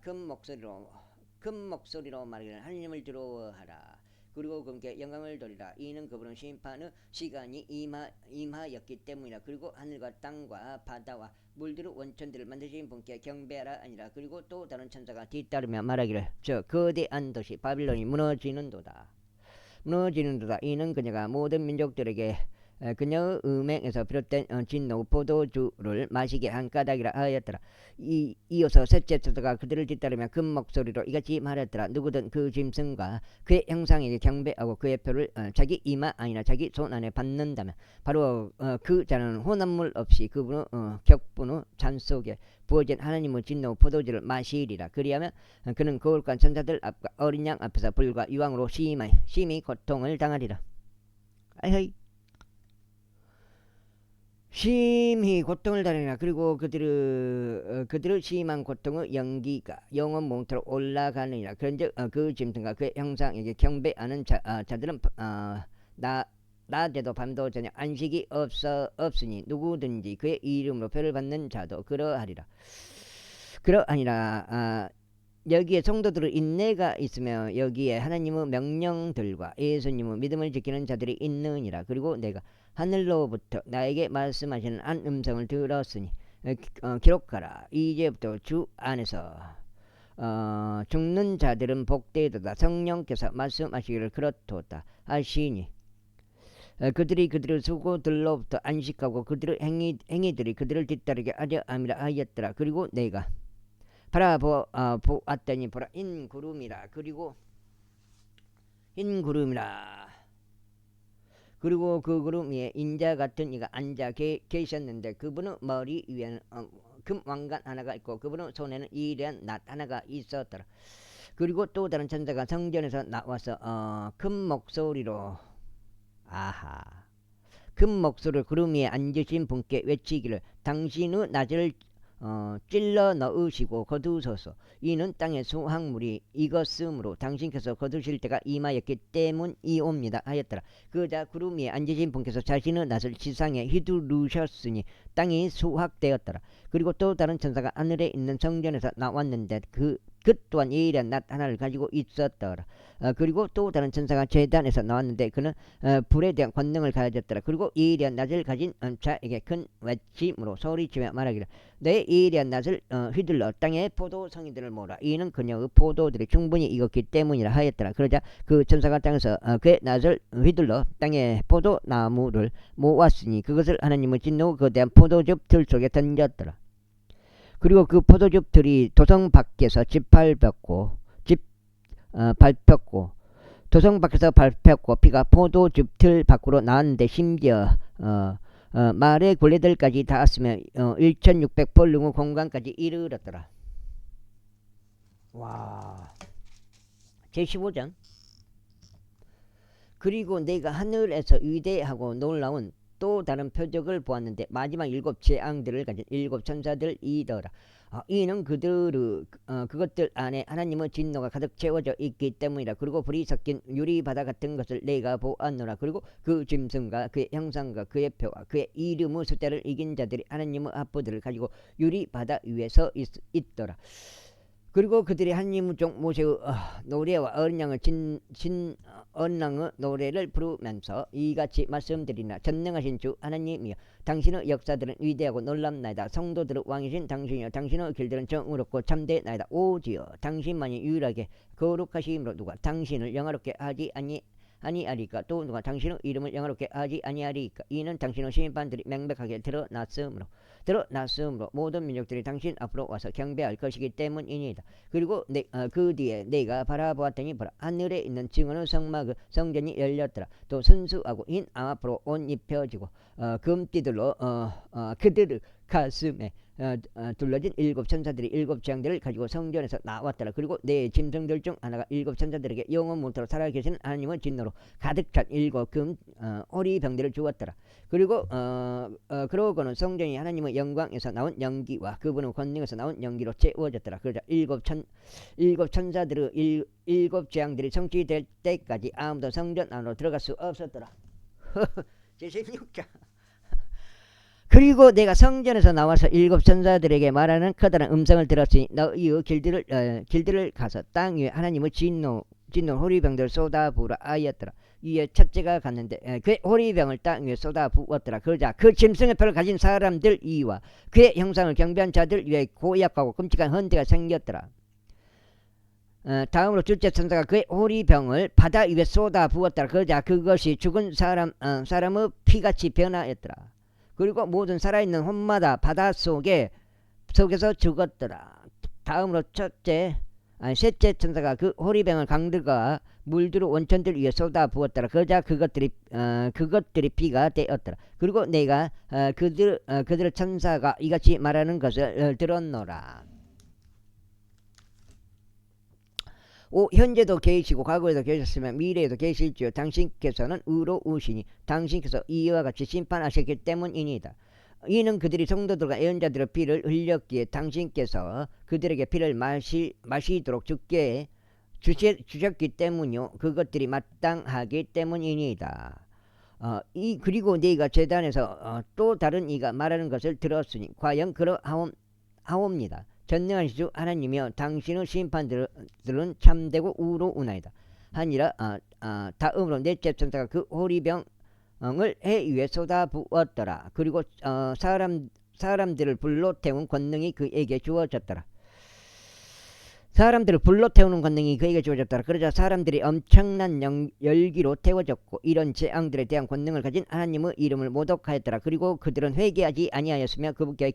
큰 목소리로 말하기를 하나님을 두려워하라. 그리고 그분께 영광을 돌리라. 이는 그분은 심판의 시간이 임하였기 때문이라. 그리고 하늘과 땅과 바다와 물들의 원천들을 만드신 분께 경배하라 아니라. 그리고 또 다른 천사가 뒤따르며 말하기를 저 거대한 도시 바빌론이 무너지는도다. 이는 그녀가 모든 민족들에게 그녀의 음행에서 비롯된 진노 포도주를 마시게 한 까닭이라 하였더라. 이어서 셋째 천사가 그들을 뒤따르며 큰 목소리로 이같이 말했더라. 누구든 그 짐승과 그의 형상에게 경배하고 그의 표를 자기 이마 아니나 자기 손 안에 받는다면 바로 그 자는 혼합물 없이 그분의 격분의 잔 속에 부어진 하나님의 진노 포도주를 마시리라. 그리하면 그는 거룩한 천사들 앞과 어린 양 앞에서 불과 유황으로 심히 고통을 당하리라. 아이하이. 심히 고통을 당하리라. 그리고 그들의 심한 고통의 연기가 영원 몽토로 올라가느니라. 그런즉 그 짐승과 그의 형상에게 경배하는 자들은 낮에도 밤도 전혀 안식이 없으니 누구든지 그의 이름으로 표를 받는 자도 그러하니라. 여기에 성도들의 인내가 있으며 여기에 하나님의 명령들과 예수님의 믿음을 지키는 자들이 있느니라. 그리고 내가 하늘로부터 나에게 말씀하시는 한 음성을 들었으니 기록하라. 이제부터 주 안에서 죽는 자들은 복되도다. 성령께서 말씀하시기를 그렇도다 하시니 그들이 그들의 수고들로부터 안식하고 그들의 행위들이 그들을 뒤따르게 하려 함이라 하였더라. 그리고 내가 바라보았더니 보라 흰 구름이라. 그리고 그 구름 위에 인자 같은 이가 앉아 계셨는데 그분의 머리 위에는 금 왕관 하나가 있고 그분의 손에는 이레한 낫 하나가 있었더라. 그리고 또 다른 천사가 성전에서 나와서 큰 목소리로 구름 위에 앉으신 분께 외치기를 당신의 낫을 찔러 넣으시고 거두소서. 이는 땅의 수확물이 익었으므로 당신께서 거두실 때가 임하였기 때문이옵니다 하였더라. 그자 구름 위에 앉으신 분께서 자신의 낫을 지상에 휘두르셨으니 땅이 수확되었더라. 그리고 또 다른 천사가 하늘에 있는 성전에서 나왔는데 그 또한 예리한 낫 하나를 가지고 있었더라. 그리고 또 다른 천사가 제단에서 나왔는데 그는 불에 대한 권능을 가졌더라. 그리고 예리한 낫을 가진 자에게 큰 외침으로 소리치며 말하기를 내 예리한 낫을 휘둘러 땅의 포도성이들을 모으라. 이는 그녀의 포도들이 충분히 익었기 때문이라 하였더라. 그러자 그 천사가 땅에서 그의 낫을 휘둘러 땅의 포도나무를 모았으니 그것을 하나님의 진노 거대한 포도즙 틀 속에 던졌더라. 그리고 그 포도즙 틀이 도성 밖에서 밟혔고 도성 밖에서 밟혔고 피가 포도즙 틀 밖으로 나왔는데 심지어 말의 굴레들까지 닿았으며 1600벌릉의 공간까지 이르렀더라. 와. 제15장. 그리고 내가 하늘에서 위대하고 놀라운 또 다른 표적을 보았는데 마지막 7 재앙들을 가진 7 천사들이더라. 이는 그것들 안에 하나님의 진노가 가득 채워져 있기 때문이라. 그리고 불이 섞인 유리바다 같은 것을 내가 보았노라. 그리고 그 짐승과 그의 형상과 그의 표와 그의 이름의 숫자를 이긴 자들이 하나님의 앞부들을 가지고 유리바다 위에 서 있더라. 그리고 그들이 하나님의 종 모세의 노래와 어린 양의 언랑의 노래를 부르면서 이같이 말씀드리나 전능하신 주 하나님이여 당신의 역사들은 위대하고 놀랍나이다. 성도들의 왕이신 당신이여 당신의 길들은 정의롭고 참되나이다. 오지여 당신만이 유일하게 거룩하심으로 누가 당신을 영화롭게 하지 아니하리까. 또 누가 당신의 이름을 영화롭게 하지 아니하리까. 이는 당신의 심판들이 명백하게 드러났으므로 모든 민족들이 당신 앞으로 와서 경배할 것이기 때문이니이다. 그리고 그 뒤에 내가 바라보았더니 보라 하늘에 있는 증언의 성전이 열렸더라. 또 순수하고 흰 암앞으로 옷 입혀지고 금띠들로 그들의 가슴에 둘러진 7 천사들이 7 재앙들을 가지고 성전에서 나왔더라. 그리고 내 짐승들 중 하나가 7 천사들에게 영원 문토로 살아계신 하나님의 진노로 가득 찬 7 금 오리병들을 주었더라. 그리고 그러고는 성전이 하나님의 영광에서 나온 연기와 그분의 권능에서 나온 연기로 채워졌더라. 그러자 7 천사들의 7 재앙들이 성취될 때까지 아무도 성전 안으로 들어갈 수 없었더라. 제16장. 그리고 내가 성전에서 나와서 일곱 천사들에게 말하는 커다란 음성을 들었으니 너희의 길들을 가서 땅 위에 하나님의 진노 호리병들 쏟아부으라 하였더라. 이에 첫째가 갔는데 그의 호리병을 땅 위에 쏟아부었더라. 그러자 그 짐승의 표를 가진 사람들 이와 그의 형상을 경배한 자들 위에 고약하고 끔찍한 헌대가 생겼더라. 다음으로 둘째 천사가 그의 호리병을 바다 위에 쏟아 부었더라. 그러자 그것이 죽은 사람의 피같이 변하였더라. 그리고 모든 살아있는 혼마다 바다 속에서 죽었더라. 다음으로 셋째 천사가 그 호리병을 강들과 물들어 원천들 위에 쏟아 부었더라. 그러자 그것들이 피가 되었더라. 그리고 내가 그들의 천사가 이같이 말하는 것을 들었노라. 현재도 계시고 과거에도 계셨으면 미래에도 계실지요. 당신께서는 의로우시니 당신께서 이와 같이 심판하셨기 때문이니다. 이는 그들이 성도들과 예언자들의 피를 흘렸기에 당신께서 그들에게 피를 마시도록 주셨기 때문이요. 그것들이 마땅하기 때문이니다. 그리고 네가 제단에서 또 다른 이가 말하는 것을 들었으니 과연 그러하옵니다. 전능하신 주 하나님이여 당신의 심판들은 참되고 의로우나이다 하니라. 다음으로 넷째 천사가 그 호리병을 해 위에 쏟아부었더라. 그리고 사람들을 불로 태운 권능이 그에게 주어졌더라. 사람들을 불로 태우는 권능이 그에게 주어졌더라. 그러자 사람들이 엄청난 열기로 태워졌고 이런 재앙들에 대한 권능을 가진 하나님의 이름을 모독하였더라. 그리고 그들은 회개하지 아니하였으며 그분께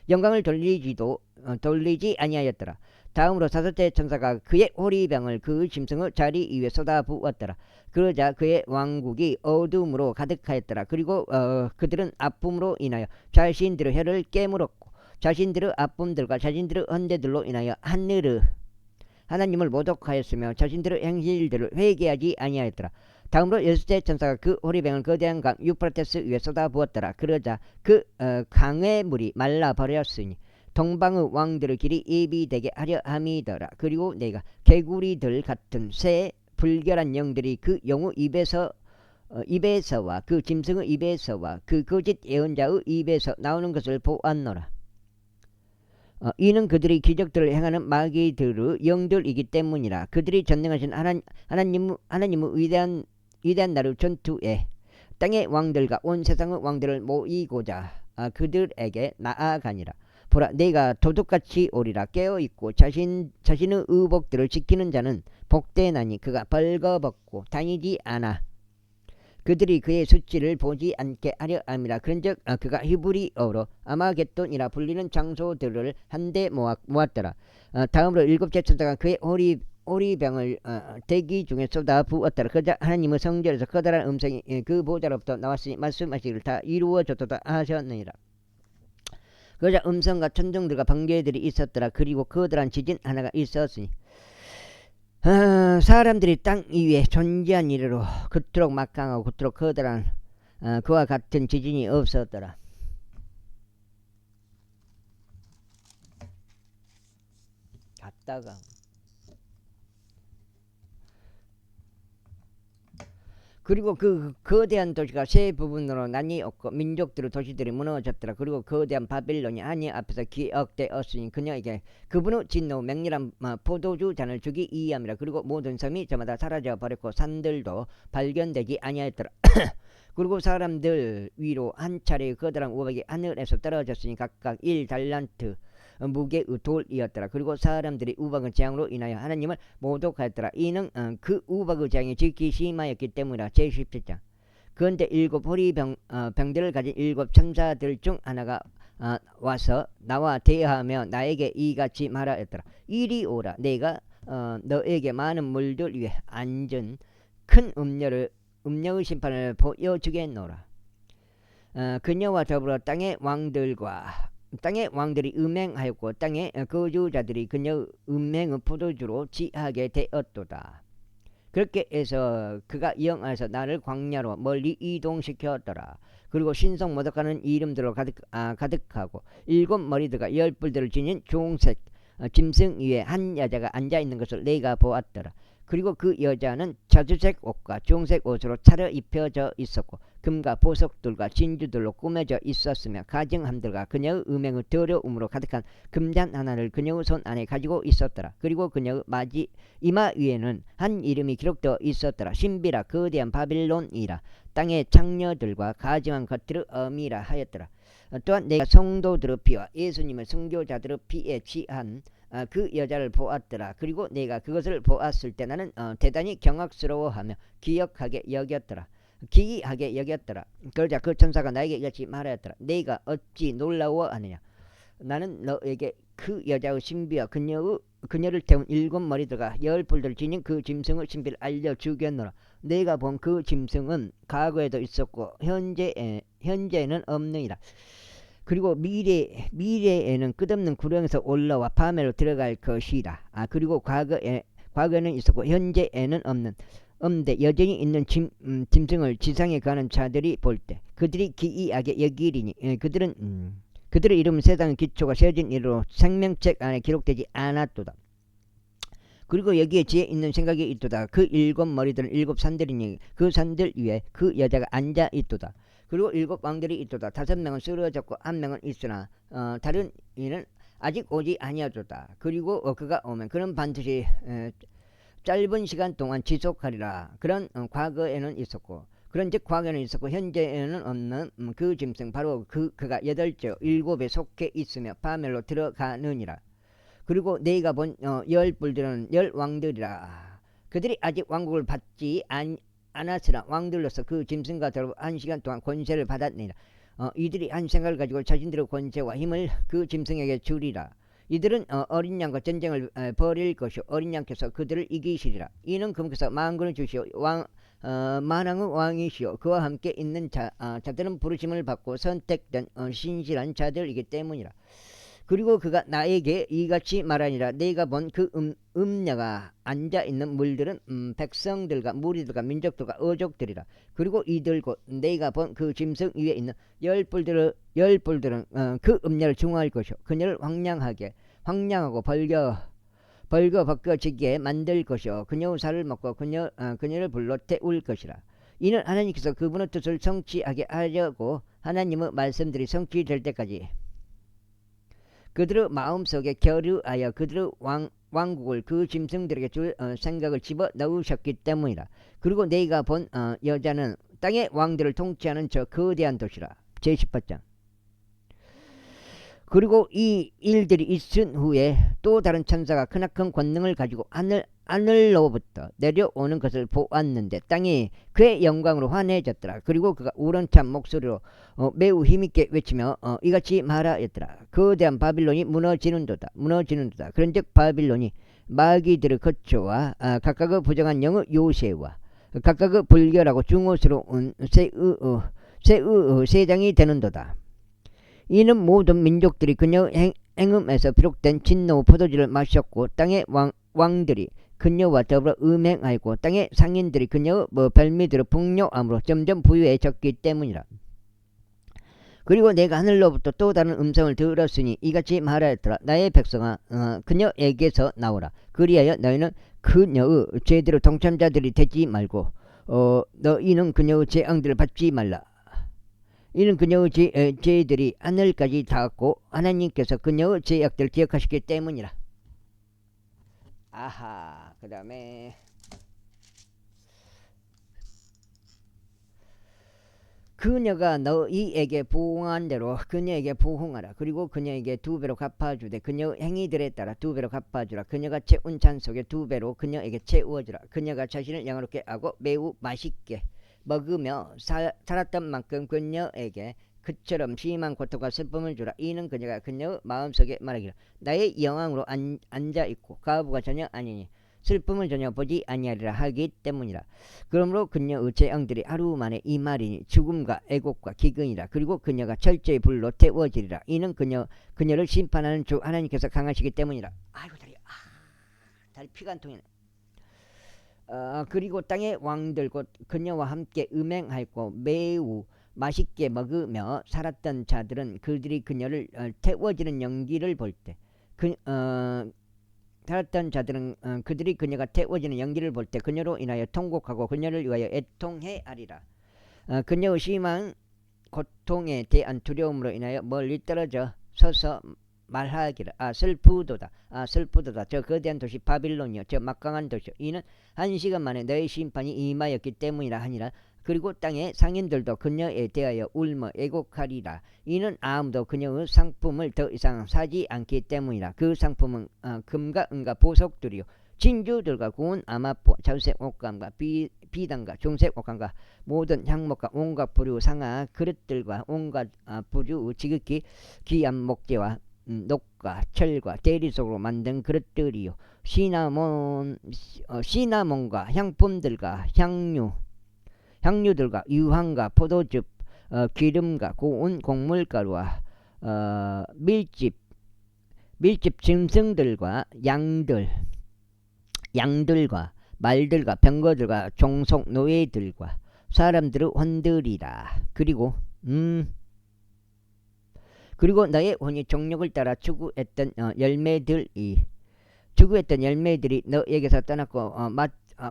영광을 돌리지 아니하였더라. 다음으로 다섯째 천사가 그의 호리병을 그 짐승의 자리 위에 쏟아부었더라. 그러자 그의 왕국이 어둠으로 가득하였더라. 그리고 그들은 아픔으로 인하여 자신들의 혀를 깨물었고 자신들의 아픔들과 자신들의 헌대들로 인하여 하나님을 모독하였으며 자신들의 행실들을 회개하지 아니하였더라. 다음으로 여섯째 천사가 그 호리병을 거대한 강 유프라테스 위에 쏟아부었더라. 그러자 그 강의 물이 말라버렸으니 동방의 왕들의 길이 예비되게 하려 함이더라. 그리고 내가 개구리들 같은 새 불결한 영들이 그 영의 입에서와 그 짐승의 입에서와 그 거짓 예언자의 입에서 나오는 것을 보았노라. 이는 그들이 기적들을 행하는 마귀들의 영들이기 때문이라. 그들이 전능하신 하나님의 위대한 날의 전투에 땅의 왕들과 온 세상의 왕들을 모이고자 그들에게 나아가니라. 보라, 내가 도둑같이 오리라. 깨어있고 자신의 의복들을 지키는 자는 복되나니 그가 벌거벗고 다니지 않아 그들이 그의 수치를 보지 않게 하려 함이라. 그런즉 그가 히브리어로 아마겟돈이라 불리는 장소들을 한데 모았더라. 다음으로 일곱째 천사가 그의 호리병을 대기 중에 쏟아 부었더라. 그러자 하나님의 성전에서 커다란 음성이 그 보좌로부터 나왔으니 말씀하시기를 다 이루어졌도다 하셨느니라. 그러자 음성과 천둥들과 번개들이 있었더라. 그리고 커다란 지진 하나가 있었으니 사람들이 땅 위에 존재한 이래로 그토록 막강하고 그토록 커다란 그와 같은 지진이 없었더라. 갔다가 그리고 그 거대한 도시가 세 부분으로 나뉘었고 민족들의 도시들이 무너졌더라. 그리고 거대한 바빌론이 하나님 앞에서 기억되었으니 그녀에게 그분의 진노 맹렬한 포도주 잔을 주기 이함이라. 그리고 모든 섬이 저마다 사라져 버렸고 산들도 발견되지 아니하였더라. 그리고 사람들 위로 한 차례의 거대한 우박이 하늘에서 떨어졌으니 각각 1달란트 무게의 돌이었더라. 그리고 사람들이 우박의 재앙으로 인하여 하나님을 모독하였더라. 이는 그 우박의 재앙이 지극히 심하였기 때문이라. 제17장. 그런데 일곱 호리병들을 가진 일곱 천사들 중 하나가 와서 나와 대하며 나에게 이같이 말하였더라. 이리 오라. 내가 너에게 많은 물들 위에 앉은 큰 음녀의 심판을 보여주겠노라. 그녀와 더불어 땅의 왕들이 음행하였고 땅의 거주자들이 그녀의 음행의 포도주로 취하게 되었도다. 그렇게 해서 그가 영하에서 나를 광야로 멀리 이동시켰더라. 그리고 신성 모독하는 이름들로 가득하고 일곱 머리들과 열 뿔들을 지닌 종색 짐승 위에 한 여자가 앉아있는 것을 내가 보았더라. 그리고 그 여자는 자주색 옷과 주홍색 옷으로 차려입혀져 있었고 금과 보석들과 진주들로 꾸며져 있었으며 가증함들과 그녀의 음행의 더러움으로 가득한 금잔 하나를 그녀의 손 안에 가지고 있었더라. 그리고 그녀의 이마 위에는 한 이름이 기록되어 있었더라. 신비라 거대한 바빌론이라 땅의 창녀들과 가증한 것들의 어미라 하였더라. 또한 내가 성도들의 피와 예수님의 선교자들의 피에 취한 그 여자를 보았더라. 그리고 내가 그것을 보았을 때 나는 대단히 경악스러워하며 기이하게 여겼더라. 그러자 그 천사가 나에게 이같이 말하였더라. 내가 어찌 놀라워하느냐. 나는 너에게 그 여자의 신비와 그녀를 태운 7머리들과 10뿔들을 지닌 그 짐승의 신비를 알려주겠노라. 내가 본 그 짐승은 과거에도 있었고 현재에는 없느니라. 그리고 미래에는 끝없는 구렁에서 올라와 바멜로 들어갈 것이라. 그리고 과거에는 있었고 현재에는 없는데 여전히 있는 짐승을 지상에 가는 자들이 볼 때 그들이 기이하게 여기리니 그들의 이름은 세상의 기초가 세워진 이로 생명책 안에 기록되지 않았도다. 그리고 여기에 지혜 있는 생각이 있도다. 그 7머리들은 7산들이니 그 산들 위에 그 여자가 앉아 있도다. 그리고 7왕들이 있도다. 5명은 쓰러졌고 1명은 있으나 다른 이는 아직 오지 아니하도다. 그리고 그가 오면 그는 반드시 짧은 시간 동안 지속하리라. 그런 과거에는 있었고 그런즉 과거에는 있었고 현재에는 없는 그 짐승 바로 그가 8째 7에 속해 있으며 바멜로 들어가느니라. 그리고 내가 본 10뿔들은 10왕들이라. 그들이 아직 왕국을 받지 않았으나 왕들로서 그 짐승과 더불어 1시간 동안 권세를 받았느니라. 이들이 한 생각을 가지고 자신들의 권세와 힘을 그 짐승에게 주리라. 이들은 어린 양과 전쟁을 벌일 것이요 어린 양께서 그들을 이기시리라. 이는 그분께서 만군을 주시오 만왕의 왕이시오 그와 함께 있는 자들은 부르심을 받고 선택된 신실한 자들이기 때문이라. 그리고 그가 나에게 이같이 말하니라. 내가 본 그 음녀가 앉아있는 물들은 백성들과 무리들과 민족들과 어족들이라. 그리고 이들 곧 내가 본 그 짐승 위에 있는 10뿔들은 그 음녀를 중화할 것이요 그녀를 황량하고 벗겨지게 만들 것이요 그녀의 살을 먹고 그녀를 불로 태울 것이라. 이는 하나님께서 그분의 뜻을 성취하게 하려고 하나님의 말씀들이 성취될 때까지 그들의 마음속에 결의하여 그들의 왕국을 그 짐승들에게 줄 생각을 집어넣으셨기 때문이라. 그리고 내가 본 여자는 땅의 왕들을 통치하는 저 거대한 도시라. 제18장. 그리고 이 일들이 있은 후에 또 다른 천사가 크나큰 권능을 가지고 하늘로부터 내려오는 것을 보았는데 땅이 그의 영광으로 환해졌더라. 그리고 그가 우렁찬 목소리로 매우 힘있게 외치며 이같이 말하였더라. 거대한 바빌론이 무너지는도다. 그런즉 바빌론이 마귀들의 거처와 각각의 부정한 영의 요새와 각각의 불결하고 중어스러운 새의 세장이 되는도다. 이는 모든 민족들이 그녀의 행음에서 비롯된 진노의 포도주를 마셨고 땅의 왕들이 그녀와 더불어 음행하였고 땅의 상인들이 그녀의 별미들을 풍요함으로 점점 부유해졌기 때문이라. 그리고 내가 하늘로부터 또 다른 음성을 들었으니 이같이 말하였더라. 나의 백성아 그녀에게서 나오라. 그리하여 너희는 그녀의 죄대로 동참자들이 되지 말고 너희는 그녀의 재앙들을 받지 말라. 이는 그녀의 죄들이 하늘까지 닿았고 하나님께서 그녀의 죄악들을 기억하시기 때문이라. 아하. 그 다음에 그녀가 너희에게 부응한 대로 그녀에게 부응하라. 그리고 그녀에게 2배로 갚아주되 그녀의 행위들에 따라 2배로 갚아주라. 그녀가 채운 잔 속에 2배로 그녀에게 채워주라. 그녀가 자신을 영화롭게 하고 매우 맛있게 먹으며 살았던 만큼 그녀에게 그처럼 심한 고통과 슬픔을 주라. 이는 그녀가 그녀의 마음속에 말하기를 나의 영광으로 앉아있고 과부가 전혀 아니니 슬픔을 전혀 보지 아니하리라 하기 때문이라. 그러므로 그녀의 재앙들이 하루 만에 이말이니 죽음과 애곡과 기근이라. 그리고 그녀가 철저히 불로 태워지리라. 이는 그녀를 심판하는 주 하나님께서 강하시기 때문이라. 아이고 다리 피가 안 통이네. 그리고 땅의 왕들 곧 그녀와 함께 음행하였고 매우 맛있게 먹으며 살았던 자들은 그들이 그녀를 태워지는 연기를 볼 때 살았던 자들은 그들이 그녀가 태워지는 연기를 볼 때 그녀로 인하여 통곡하고 그녀를 위하여 애통해 하리라. 그녀의 심한 고통에 대한 두려움으로 인하여 멀리 떨어져 서서 말하기를 슬프도다 슬프도다 저 거대한 도시 바빌론이여 저 막강한 도시여 이는 한 시간 만에 너의 심판이 임하였기 때문이라 하니라. 그리고 땅의 상인들도 그녀에 대하여 울며 애곡하리라. 이는 아무도 그녀의 상품을 더 이상 사지 않기 때문이라. 그 상품은 금과 은과 보석들이요 진주들과 고운 아마포 자주색 옷감과 비단과 중색 옷감과 모든 향목과 온갖 부류 상아 그릇들과 온갖 부류 지극히 귀한 목재와 녹과 철과 대리석으로 만든 그릇들이요 시나몬과 향품들과 향유들과 유황과 포도즙 기름과 고운 곡물가루와 밀집 짐승들과 양들과 말들과 병거들과 종속 노예들과 사람들의 혼들이라. 그리고 너의 혼이 정욕을 따라 추구했던 열매들이 너에게서 떠났고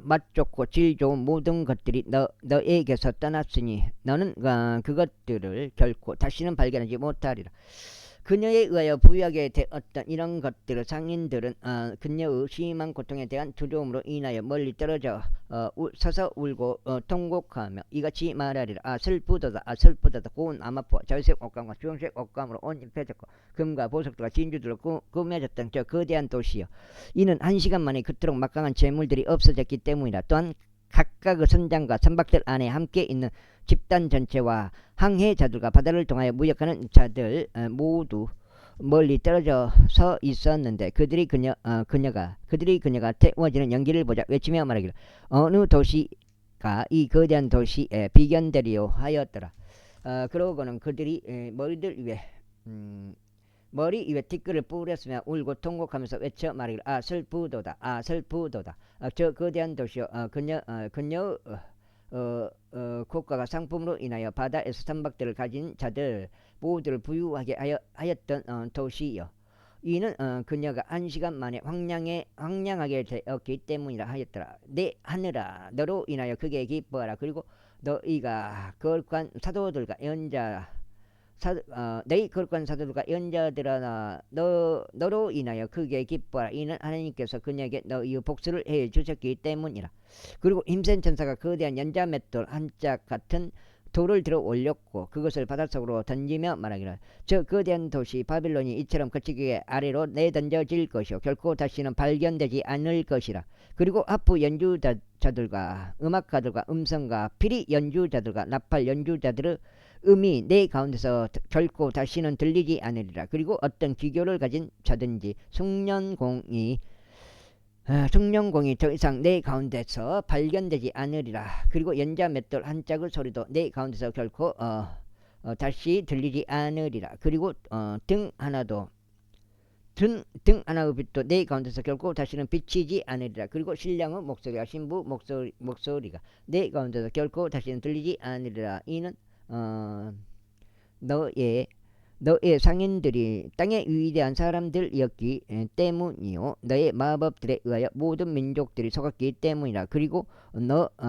맛 좋고 질 좋은 모든 것들이 너에게서 떠났으니 너는 그것들을 결코 다시는 발견하지 못하리라. 그녀에 의하여 부유하게 되었던 이런 것들을 상인들은 그녀의 심한 고통에 대한 두려움으로 인하여 멀리 떨어져 서서 울고 통곡하며 이같이 말하리라. 슬프도다 슬프도다 고운 아마포 자주색 옷감과 주홍색 옷감으로 옷 입혀졌고 금과 보석들과 진주들로 꾸며졌던 저 거대한 도시여 이는 한 시간 만에 그토록 막강한 재물들이 없어졌기 때문이라. 또한 각각의 선장과 선박들 안에 함께 있는 집단 전체와 항해자들과 바다를 통하여 무역하는 자들 모두 멀리 떨어져 서 있었는데 그들이 그녀가 태워지는 연기를 보자 외치며 말하기를 어느 도시가 이 거대한 도시에 비견되리요 하였더라. 그러고는 그들이 머리 위에 티끌을 뿌렸으며 울고 통곡하면서 외쳐 말하기를 슬프도다 슬프도다 저 거대한 도시여 그녀 국가가 상품으로 인하여 바다에서 선박들을 가진 자들 모두를 부유하게 하였던 도시여 이는 그녀가 한 시간 만에 황량하게 되었기 때문이라 하였더라. 내 하늘아 너로 인하여 크게 기뻐하라. 그리고 너희가 거룩한 사도들과 너희 거룩한 사도들과 연자들아 너로 인하여 크게 기뻐하라. 이는 하나님께서 그녀에게 너희의 복수를 해 주셨기 때문이라. 그리고 힘센 천사가 거대한 연자 맷돌 한 짝 같은 돌을 들어 올렸고 그것을 바닷속으로 던지며 말하기를 저 거대한 도시 바빌론이 이처럼 거치게 아래로 내던져질 것이요 결코 다시는 발견되지 않을 것이라. 그리고 하프 연주자들과 음악가들과 음성가 피리 연주자들과 나팔 연주자들의 음이 내 가운데서 결코 다시는 들리지 않으리라. 그리고 어떤 기교를 가진 자든지 숭년공이 더 이상 내 가운데서 발견되지 않으리라. 그리고 연자 맷돌 한 짝의 소리도 내 가운데서 결코 다시 들리지 않으리라. 그리고 등 하나의 빛도 내 가운데서 결코 다시는 비치지 않으리라. 그리고 신랑의 목소리와 신부 목소리가 내 가운데서 결코 다시는 들리지 않으리라. 이는 너의 상인들이 땅의 위대한 사람들이었기 때문이요 너의 마법들에 의하여 모든 민족들이 속았기 때문이라. 그리고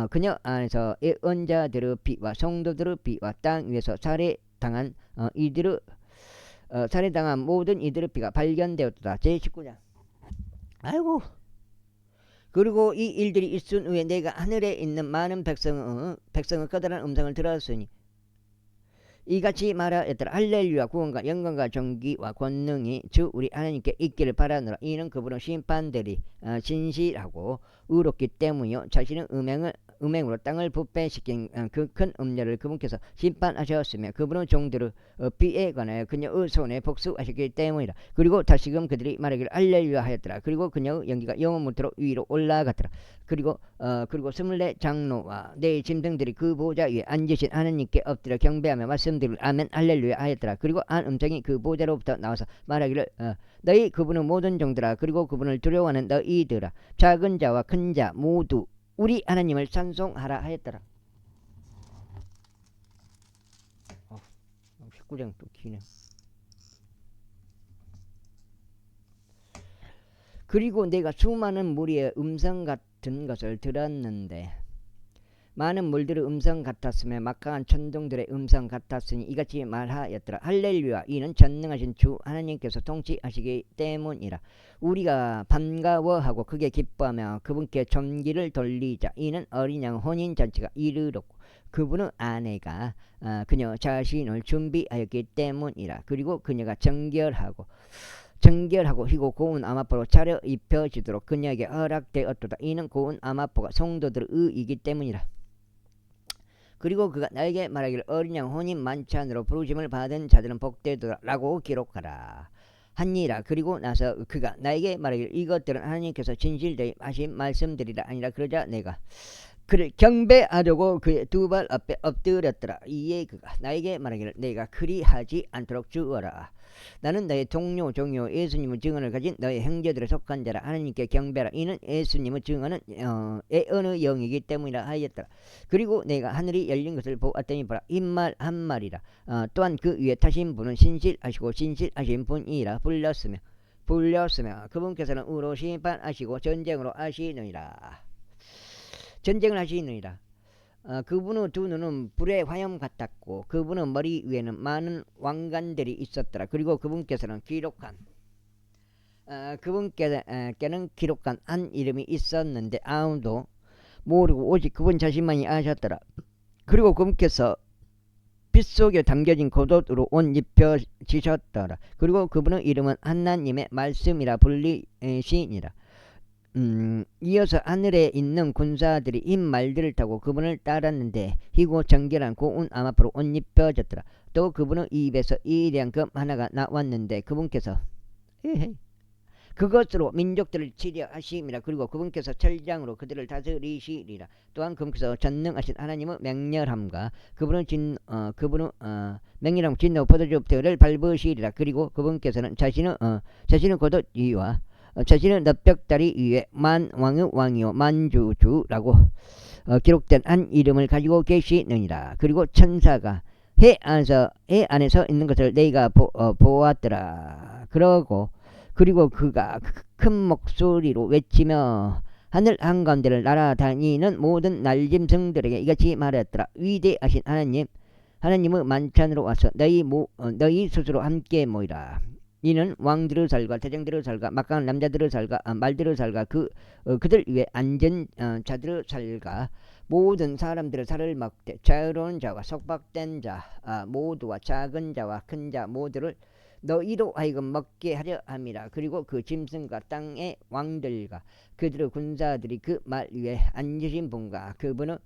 그녀 안에서 예언자들의 피와 성도들의 피와 땅 위에서 살해당한 모든 이들의 피가 발견되었다. 제19장. 아이고. 그리고 이 일들이 있은 후에 내가 하늘에 있는 많은 백성의 커다란 음성을 들었으니 이같이 말하였더라. 할렐루야. 구원과 영광과 존귀와 권능이 주 우리 하나님께 있기를 바라노라. 이는 그분은 심판들이 진실하고 의롭기 때문이요 자신의 음행으로 땅을 부패시킨 그 큰 음녀를 그분께서 심판하셨으며 그분은 종들의 비에 관하여 그녀의 손에 복수하셨기 때문이라. 그리고 다시금 그들이 말하기를 할렐루야 하였더라. 그리고 그녀의 연기가 영원무토록 위로 올라갔더라. 그리고 24 장로와 네 짐승들이 그 보좌 위에 앉으신 하나님께 엎드려 경배하며 말씀드리고 아멘 할렐루야 하였더라. 그리고 한 음성이 그 보좌로부터 나와서 말하기를 너희 그분의 모든 종들아 그리고 그분을 두려워하는 너희들아 작은 자와 큰 자 모두 우리 하나님을 찬송하라 하였더라. 19장 또 기네. 그리고 내가 수많은 무리의 음성 같은 것을 들었는데 많은 물들의 음성 같았으며 막강한 천둥들의 음성 같았으니 이같이 말하였더라. 할렐루야, 이는 전능하신 주 하나님께서 통치하시기 때문이라. 우리가 반가워하고 크게 기뻐하며 그분께 존귀를 돌리자. 이는 어린 양 혼인잔치가 이르렀고 그분의 아내가 그녀 자신을 준비하였기 때문이라. 그리고 그녀가 정결하고 희고 고운 아마포로 차려 입혀지도록 그녀에게 허락되었도다. 이는 고운 아마포가 성도들의 의이기 때문이라. 그리고 그가 나에게 말하기를 어린 양 혼인 만찬으로 부르심을 받은 자들은 복되도다 라고 기록하라 하니라. 그리고 나서 그가 나에게 말하기를 이것들은 하나님께서 진실되이 하신 말씀들이라 아니라. 그러자 내가 그를 경배하려고 그의 두 발 앞에 엎드렸더라. 이에 그가 나에게 말하기를 내가 그리하지 않도록 주어라. 나는 너의 동료 종료 예수님의 증언을 가진 너의 형제들에 속한 자라. 하나님께 경배하라. 이는 예수님의 증언은 어느 영이기 때문이라 하였더라. 그리고 내가 하늘이 열린 것을 보았더니 보라, 흰말 한 마리라. 또한 그 위에 타신 분은 신실하시고 신실하신 분이라 불렸으며 그분께서는 의로 심판하시고 전쟁을 하시느니라. 그분의 두 눈은 불의 화염 같았고 그분의 머리 위에는 많은 왕관들이 있었더라. 그리고 그분께는 기록한 한 이름이 있었는데 아무도 모르고 오직 그분 자신만이 아셨더라. 그리고 그분께서 빛 속에 담겨진 겉옷으로 옷 입혀지셨더라. 그리고 그분의 이름은 하나님의 말씀이라 불리시니라. 이어서 하늘에 있는 군사들이 흰 말들을 타고 그분을 따랐는데 희고 정결한 고운 암앞으로 옷 입혀졌더라. 또 그분의 입에서 이대한 금 하나가 나왔는데 그분께서 그것으로 민족들을 치려하심이라. 그리고 그분께서 철장으로 그들을 다스리시리라. 또한 그분께서 전능하신 하나님의 맹렬함과 그분의 맹렬함 진노 포도주들을 밟으시리라. 그리고 그분께서는 자신의 겉옷 위와 자신의 납벽다리 위에 만왕의 왕이요 만주주라고 기록된 한 이름을 가지고 계시느니라. 그리고 천사가 해 안에서 있는 것을 내가 보았더라. 그리고 그가 큰 목소리로 외치며 하늘 한가운데를 날아다니는 모든 날짐승들에게 이같이 말했더라. 위대하신 하나님의 만찬으로 와서 너희 스스로 함께 모이라. 이는 왕들의 살과 대장들의 살과 막강한 남자들의 살과 말들의 살과 그들 위에 앉은 자들의 살과 모든 사람들의 살을 먹되 자유로운 자와 속박된 자 모두와 작은 자와 큰 자 모두를 너희로 하여금 먹게 하려 함이라. 그리고 그 짐승과 땅의 왕들과 그들의 군사들이 그 말 위에 앉으신 분과 그분의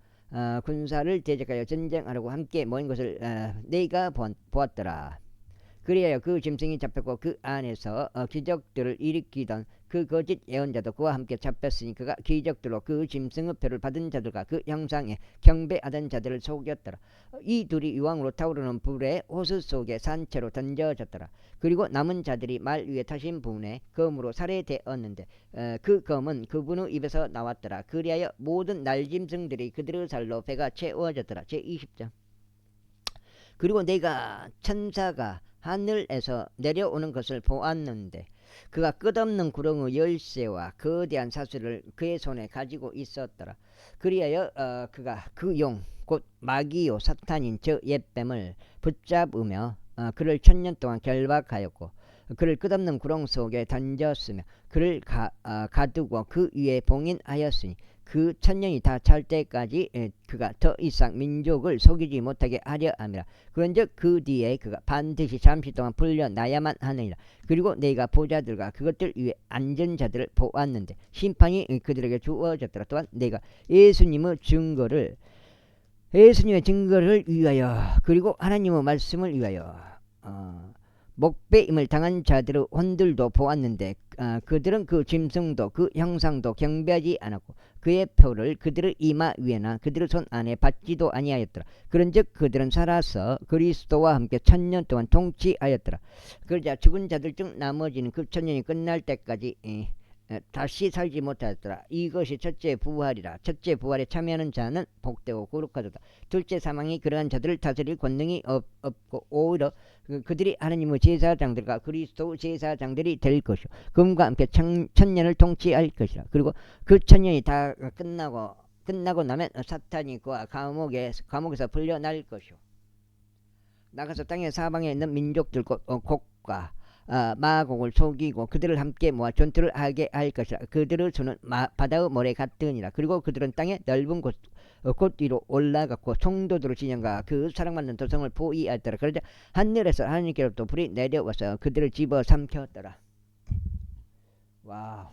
군사를 대적하여 전쟁하려고 함께 모인 것을 내가 보았더라. 그리하여 그 짐승이 잡혔고 그 안에서 기적들을 일으키던 그 거짓 예언자도 그와 함께 잡혔으니 그가 기적들로 그 짐승의 표를 받은 자들과 그 형상에 경배하던 자들을 속였더라. 이 둘이 유황으로 타오르는 불의 호수 속에 산채로 던져졌더라. 그리고 남은 자들이 말 위에 타신 분의 검으로 살해되었는데 그 검은 그분의 입에서 나왔더라. 그리하여 모든 날짐승들이 그들의 살로 배가 채워졌더라. 제20장. 그리고 내가 천사가 하늘에서 내려오는 것을 보았는데 그가 끝없는 구렁의 열쇠와 거대한 사슬을 그의 손에 가지고 있었더라. 그리하여 그가 그 용 곧 마귀요 사탄인 저 옛뱀을 붙잡으며 그를 1000년 동안 결박하였고 그를 끝없는 구렁 속에 던졌으며 그를 가두고 그 위에 봉인하였으니 그 1000년이 다 찰 때까지 그가 더 이상 민족을 속이지 못하게 하려 함이라. 그런즉 그 뒤에 그가 반드시 잠시 동안 풀려나야만 하느니라. 그리고 내가 보자들과 그것들 위에 앉은 자들을 보았는데 심판이 그들에게 주어졌더라. 또한 내가 예수님의 증거를 위하여 그리고 하나님의 말씀을 위하여 목배임을 당한 자들의 혼들도 보았는데 그들은 그 짐승도 그 형상도 경배하지 않았고 그의 표를 그들의 이마 위에나 그들의 손 안에 받지도 아니하였더라. 그런즉 그들은 살아서 그리스도와 함께 1000년 동안 통치하였더라. 그러자 죽은 자들 중 나머지는 그 1000년이 끝날 때까지 다시 살지 못하였더라. 이것이 첫째 부활이라. 첫째 부활에 참여하는 자는 복되고 거룩하도다. 둘째 사망이 그러한 자들을 다스릴 권능이 없고 오히려 그들이 하나님의 제사장들과 그리스도 제사장들이 될 것이요 그분과 함께 천년을 통치할 것이라. 그리고 그 천년이 다 끝나고 나면 사탄이 그와 감옥에서 풀려날 것이요 나가서 땅의 사방에 있는 민족들 곡과 마곡을 속이고 그들을 함께 모아 전투를 하게 할 것이라. 그들의 손은 바다의 모래 같으니라. 그리고 그들은 땅의 넓은 곳 위로 올라갔고 성도들의 진영과 그 사랑받는 도성을 포위하였더라. 그러자 하늘에서 하나님께로부터 불이 내려와서 그들을 집어삼켰더라. 와우.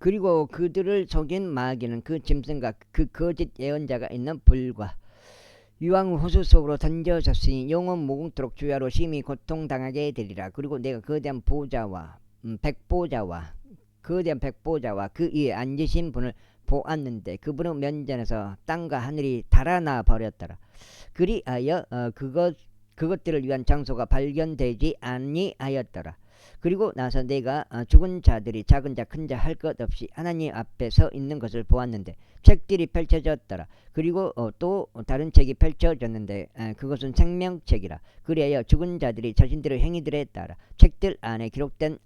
그리고 그들을 속인 마귀는 그 짐승과 그 거짓 예언자가 있는 불과 유황 호수 속으로 던져졌으니 영원 무궁토록 주야로 심히 고통당하게 되리라. 그리고 내가 거대한 백보자와 그 위에 앉으신 분을 보았는데 그분은 면전에서 땅과 하늘이 달아나 버렸더라. 그리하여 그것들을 위한 장소가 발견되지 아니하였더라. 그리고 나서 내가 죽은 자들이 작은 자 큰 자 할 것 없이 하나님 앞에 서 있는 것을 보았는데 책들이 펼쳐졌더라. 그리고 또 다른 책이 펼쳐졌는데 그것은 생명책이라. 그리하여 죽은 자들이 자신들의 행위들에 따라 책들 안에 기록된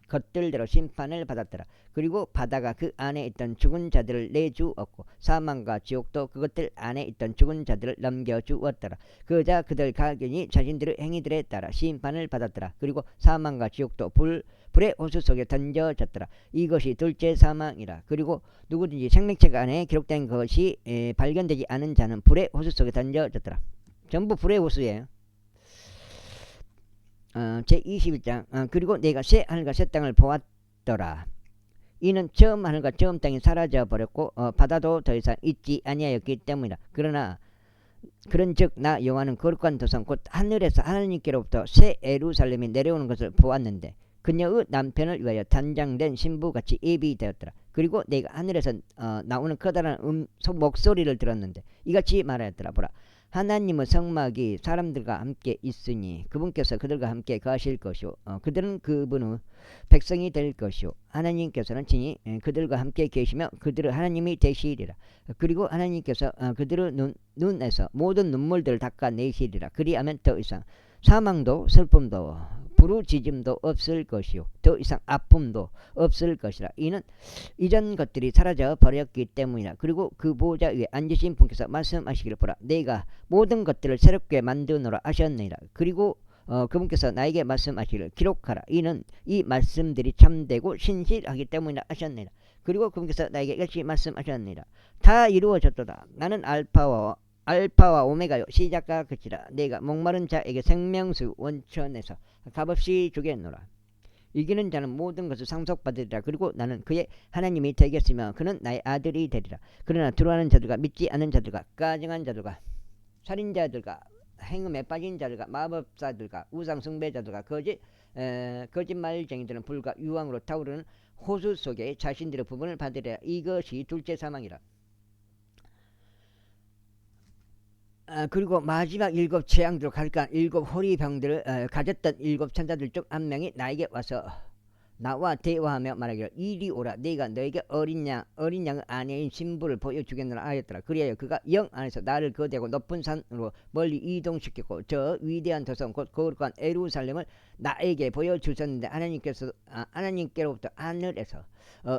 것들대로 심판을 받았더라. 그리고 바다가 그 안에 있던 죽은 자들을 내주었고 사망과 지옥도 그것들 안에 있던 죽은 자들을 넘겨주었더라. 그러자 그들 각인이 자신들의 행위들에 따라 심판을 받았더라. 그리고 사망과 지옥도 불의 호수 속에 던져졌더라. 이것이 둘째 사망이라. 그리고 누구든지 생명책 안에 기록된 것이 발견되지 않은 자는 불의 호수 속에 던져졌더라. 전부 불의 호수예요. 제21장 그리고 내가 새 하늘과 새 땅을 보았더라. 이는 처음 하늘과 처음 땅이 사라져 버렸고 바다도 더 이상 있지 아니하였기 때문이다. 그런즉 나 여호와는 거룩한 도성 곧 하늘에서 하나님께로부터 새 예루살렘이 내려오는 것을 보았는데 그녀의 남편을 위하여 단장된 신부같이 예비되었더라. 그리고 내가 하늘에서 나오는 커다란 목소리를 들었는데 이같이 말하였더라. 보라, 하나님의 성막이 사람들과 함께 있으니 그분께서 그들과 함께 가실 것이요 그들은 그분의 백성이 될 것이요 하나님께서는 친히 그들과 함께 계시며 그들의 하나님이 되시리라. 그리고 하나님께서 그들의 눈에서 모든 눈물들을 닦아내시리라. 그리하면 더 이상 사망도 슬픔도 부르짖음도 없을 것이요 더 이상 아픔도 없을 것이라. 이는 이전 것들이 사라져 버렸기 때문이라. 그리고 그 보좌 위에 앉으신 분께서 말씀하시기를 보라, 내가 모든 것들을 새롭게 만드노라 하셨느니라. 그리고 그분께서 나에게 말씀하시기를 기록하라. 이는 이 말씀들이 참되고 신실하기 때문이라 하셨느니라. 그리고 그분께서 나에게 이같이 말씀하셨느니라. 다 이루어졌도다. 나는 알파와 오메가요 시작과 끝이라. 내가 목마른 자에게 생명수 원천에서 값없이 주겠노라. 이기는 자는 모든 것을 상속받으리라. 그리고 나는 그의 하나님이 되겠으며 그는 나의 아들이 되리라. 그러나 들어가는 자들과 믿지 않은 자들과 가증한 자들과 살인자들과 행음에 빠진 자들과 마법사들과 우상숭배자들과 거짓말쟁이들은 불과 유황으로 타오르는 호수 속에 자신들의 부분을 받으리라. 이것이 둘째 사망이라. 그리고 마지막 일곱 재앙들로 가득한 일곱 호리병들을 가졌던 일곱 천사들 중 한 명이 나에게 와서 나와 대화하며 말하기를 이리 오라. 내가 너에게 어린 양의 아내인 신부를 보여주겠노라 하였더라. 그리하여 그가 영 안에서 나를 거대하고 높은 산으로 멀리 이동시켰고 저 위대한 도성 곧 거룩한 예루살렘을 나에게 보여주셨는데 하나님께로부터 하늘에서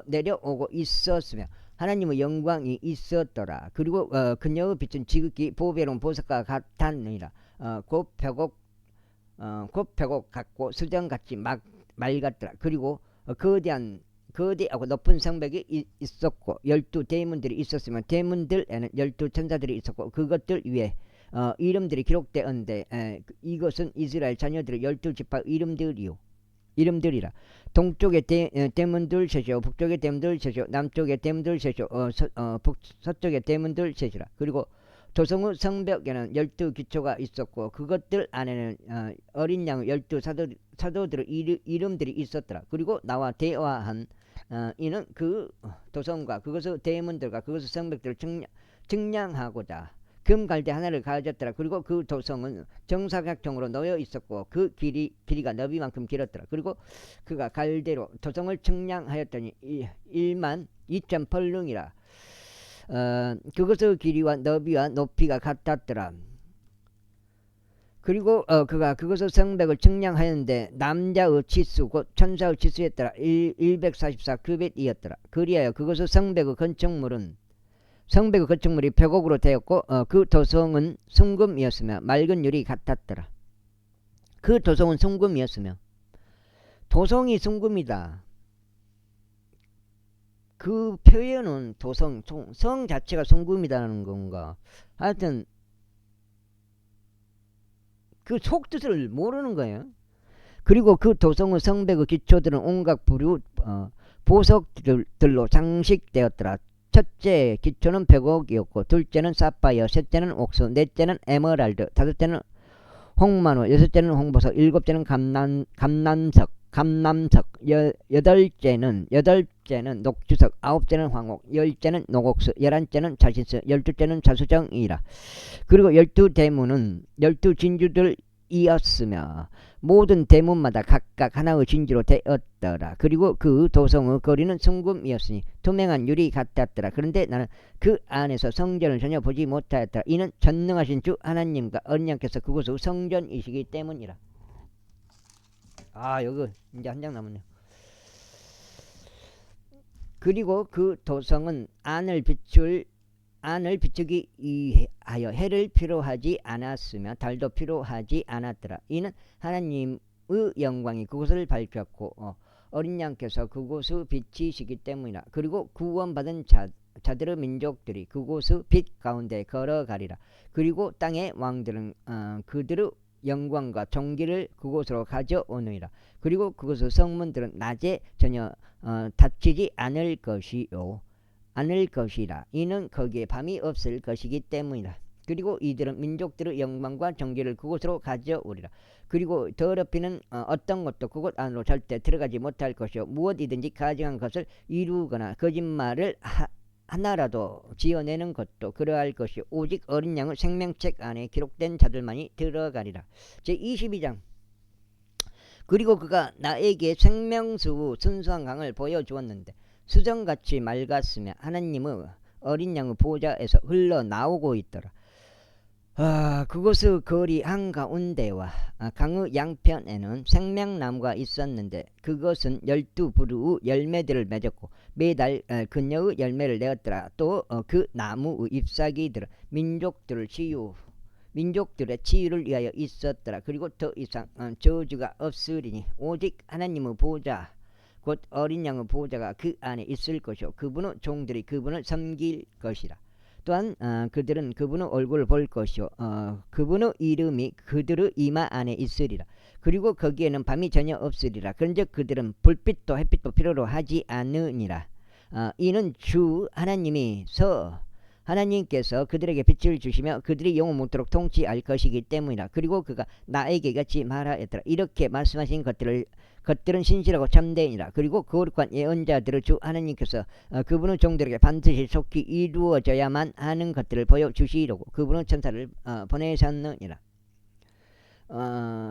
내려오고 있었으며 하나님의 영광이 있었더라. 그리고 그녀의 빛은 지극히 보배로운 보석과 같았느니라. 곧 벽옥 같고 수정같이 맑았더라. 그리고 거대하고 높은 성벽이 있었고 12대문들이 있었으며 대문들에는 12천사들이 있었고 그것들 위에 이름들이 기록되었는데 이것은 이스라엘 자녀들의 12지파 이름들이라. 동쪽의 대문들 셋이요 북쪽의 대문들 셋이요 남쪽의 대문들 셋이요 서쪽의 대문들 셋이라. 그리고 도성의 성벽에는 12기초가 있었고 그것들 안에는 어린 양의 12사도들의 이름들이 있었더라. 그리고 나와 대화한 이는 그 도성과 그것의 대문들과 그것의 성벽들을 측량하고자 금갈대 하나를 가졌더라. 그리고 그 도성은 정사각형으로 놓여 있었고 그 길이가 너비만큼 길었더라. 그리고 그가 갈대로 도성을 측량하였더니 1만 2천 펄릉이라. 그것의 길이와 너비와 높이가 같았더라. 그리고 그가 그것의 성벽을 측량하였는데 남자의 치수 곧 천사의 치수에 따라 144 규빗이었더라. 그리하여 그것의 성벽의 건축물이 벽옥으로 되었고 그 도성은 순금이었으며 맑은 유리 같았더라. 그 도성은 순금이었으며 도성이 순금이다. 그 표현은 성 자체가 순금이다는 건가? 하여튼 그 속뜻을 모르는 거예요. 그리고 그 도성의 성벽의 기초들은 온갖 부류 보석들로 장식되었더라. 첫째 기초는 벽옥이었고 둘째는 사파이어, 셋째는 옥수, 넷째는 에메랄드, 다섯째는 홍만호, 여섯째는 홍보석, 일곱째는 감남석, 여덟째는 녹주석, 아홉째는 황옥, 열째는 녹옥수, 열한째는 자신수, 열두째는 자수정이라. 그리고 12대문은 12진주들이었으며 모든 대문마다 각각 하나의 진주로 되었더라. 그리고 그 도성의 거리는 순금이었으니 투명한 유리 같았더라. 그런데 나는 그 안에서 성전을 전혀 보지 못하였더라. 이는 전능하신 주 하나님과 언약께서 그곳의 성전이시기 때문이라. 여기 이제 한 장 남았네요. 그리고 그 도성은 안을 비추기 위하여 해를 필요하지 않았으며 달도 필요하지 않았더라. 이는 하나님의 영광이 그곳을 밝혔고 어린 양께서 그곳의 빛이시기 때문이라. 그리고 구원받은 자들의 민족들이 그곳의 빛 가운데 걸어가리라. 그리고 땅의 왕들은 그들의 영광과 존귀를 그곳으로 가져오느니라. 그리고 그곳의 성문들은 낮에 전혀 닫히지 않을 것이라. 이는 거기에 밤이 없을 것이기 때문이라. 그리고 이들은 민족들의 영광과 존귀를 그곳으로 가져오리라. 그리고 더럽히는 어떤 것도 그곳 안으로 절대 들어가지 못할 것이요 무엇이든지 가증한 것을 이루거나 거짓말을 하나라도 지어내는 것도 그러할 것이요 오직 어린 양의 생명책 안에 기록된 자들만이 들어가리라. 제22장. 그리고 그가 나에게 생명수 순수한 강을 보여주었는데 수정같이 맑았으며 하나님의 어린 양의 보좌에서 흘러나오고 있더라. 그곳의 거리 한가운데와 강의 양편에는 생명나무가 있었는데 그것은 12부류의 열매들을 맺었고 매달 그녀의 열매를 내었더라. 또 그 나무의 잎사귀들은 민족들의 치유를 위하여 있었더라. 그리고 더 이상 저주가 없으리니 오직 하나님의 보좌 곧 어린 양의 보좌가 그 안에 있을 것이요 그분의 종들이 그분을 섬길 것이라. 또한 그들은 그분의 얼굴을 볼 것이요 그분의 이름이 그들의 이마 안에 있으리라. 그리고 거기에는 밤이 전혀 없으리라. 그런즉 그들은 불빛도 햇빛도 필요로 하지 않으니라. 이는 주 하나님께서 그들에게 빛을 주시며 그들이 영원 못도록 통치할 것이기 때문이라. 그리고 그가 나에게 같이 말하였더라. 이렇게 말씀하신 것들은 신실하고 참되니라. 그리고 거룩한 예언자들의 주 하나님께서 그분의 종들에게 반드시 속히 이루어져야만 하는 것들을 보여주시려고 그분의 천사를 보내셨느니라.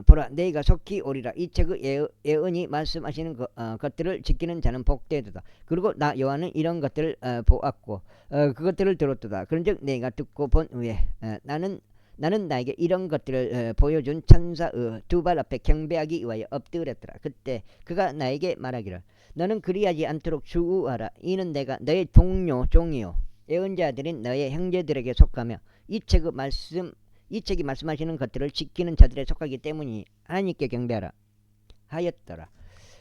보라 내가 속히 오리라. 이 책의 예언이 말씀하시는 것들을 지키는 자는 복되도다. 그리고 나 요한은 이런 것들을 보았고 그것들을 들었도다. 그런즉 내가 듣고 본 후에 나는 나에게 이런 것들을 보여준 천사의 두 발 앞에 경배하기 위하여 엎드렸더라. 그때 그가 나에게 말하기를 너는 그리하지 않도록 주의하라. 이는 내가 너의 동료 종이요 예언자들인 너의 형제들에게 속하며 이 책이 말씀하시는 것들을 지키는 자들에 속하기 때문이 하나님께 경배하라 하였더라.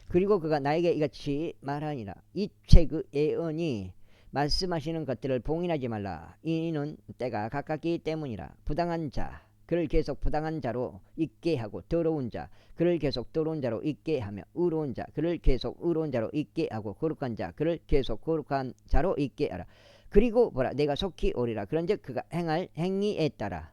그리고 그가 나에게 이같이 말하니라. 이 책의 예언이 말씀하시는 것들을 봉인하지 말라. 이는 때가 가깝기 때문이라. 부당한 자 그를 계속 부당한 자로 있게 하고 더러운 자 그를 계속 더러운 자로 있게 하며 의로운 자 그를 계속 의로운 자로 있게 하고 거룩한 자 그를 계속 거룩한 자로 있게 하라. 그리고 보라 내가 속히 오리라. 그런즉 그가 행할 행위에 따라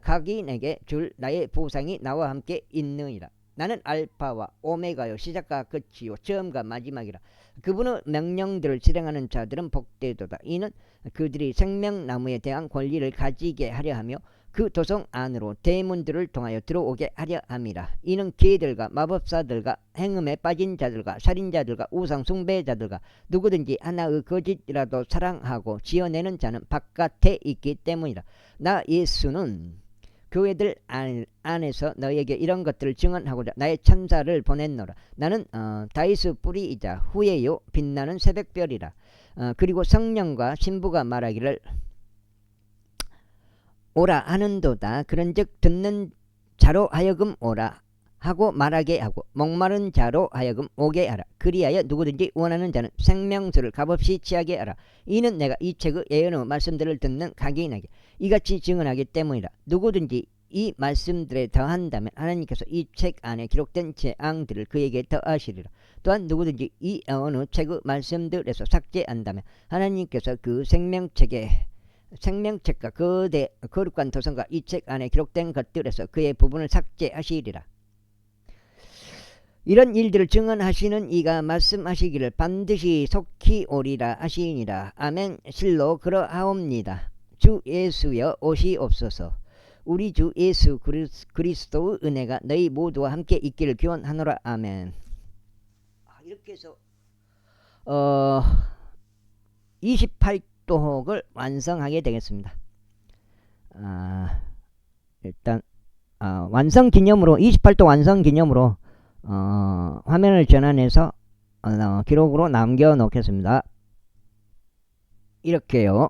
각인에게 줄 나의 보상이 나와 함께 있느니라. 나는 알파와 오메가요 시작과 끝이요 처음과 마지막이라. 그분의 명령들을 실행하는 자들은 복되도다. 이는 그들이 생명나무에 대한 권리를 가지게 하려 하며 그 도성 안으로 대문들을 통하여 들어오게 하려 함이라. 이는 개들과 마법사들과 행음에 빠진 자들과 살인자들과 우상 숭배자들과 누구든지 하나의 거짓이라도 사랑하고 지어내는 자는 바깥에 있기 때문이라. 나 예수는 교회들 안에서 너에게 이런 것들을 증언하고자 나의 천사를 보냈노라. 나는 다윗의 뿌리이자 후에요 빛나는 새벽별이라. 그리고 성령과 신부가 말하기를 오라 하는도다. 그런즉 듣는 자로 하여금 오라 하고 말하게 하고 목마른 자로 하여금 오게 하라. 그리하여 누구든지 원하는 자는 생명수를 값없이 취하게 하라. 이는 내가 이 책의 예언의 말씀들을 듣는 각인에게 이같이 증언하기 때문이라. 누구든지 이 말씀들에 더한다면 하나님께서 이 책 안에 기록된 재앙들을 그에게 더하시리라. 또한 누구든지 이 어느 책의 말씀들에서 삭제한다면 하나님께서 그 생명책과 거룩한 도성과 이 책 안에 기록된 것들에서 그의 부분을 삭제하시리라. 이런 일들을 증언하시는 이가 말씀하시기를 반드시 속히 오리라 하시니라. 아멘. 실로 그러하옵니다. 주 예수여 오시옵소서. 우리 주 예수 그리스도의 은혜가 너희 모두와 함께 있기를 기원하노라. 아멘. 이렇게 해서 28독을 완성하게 되겠습니다. 일단 완성 기념으로 28독 완성 기념으로 화면을 전환해서 기록으로 남겨 놓겠습니다. 이렇게요.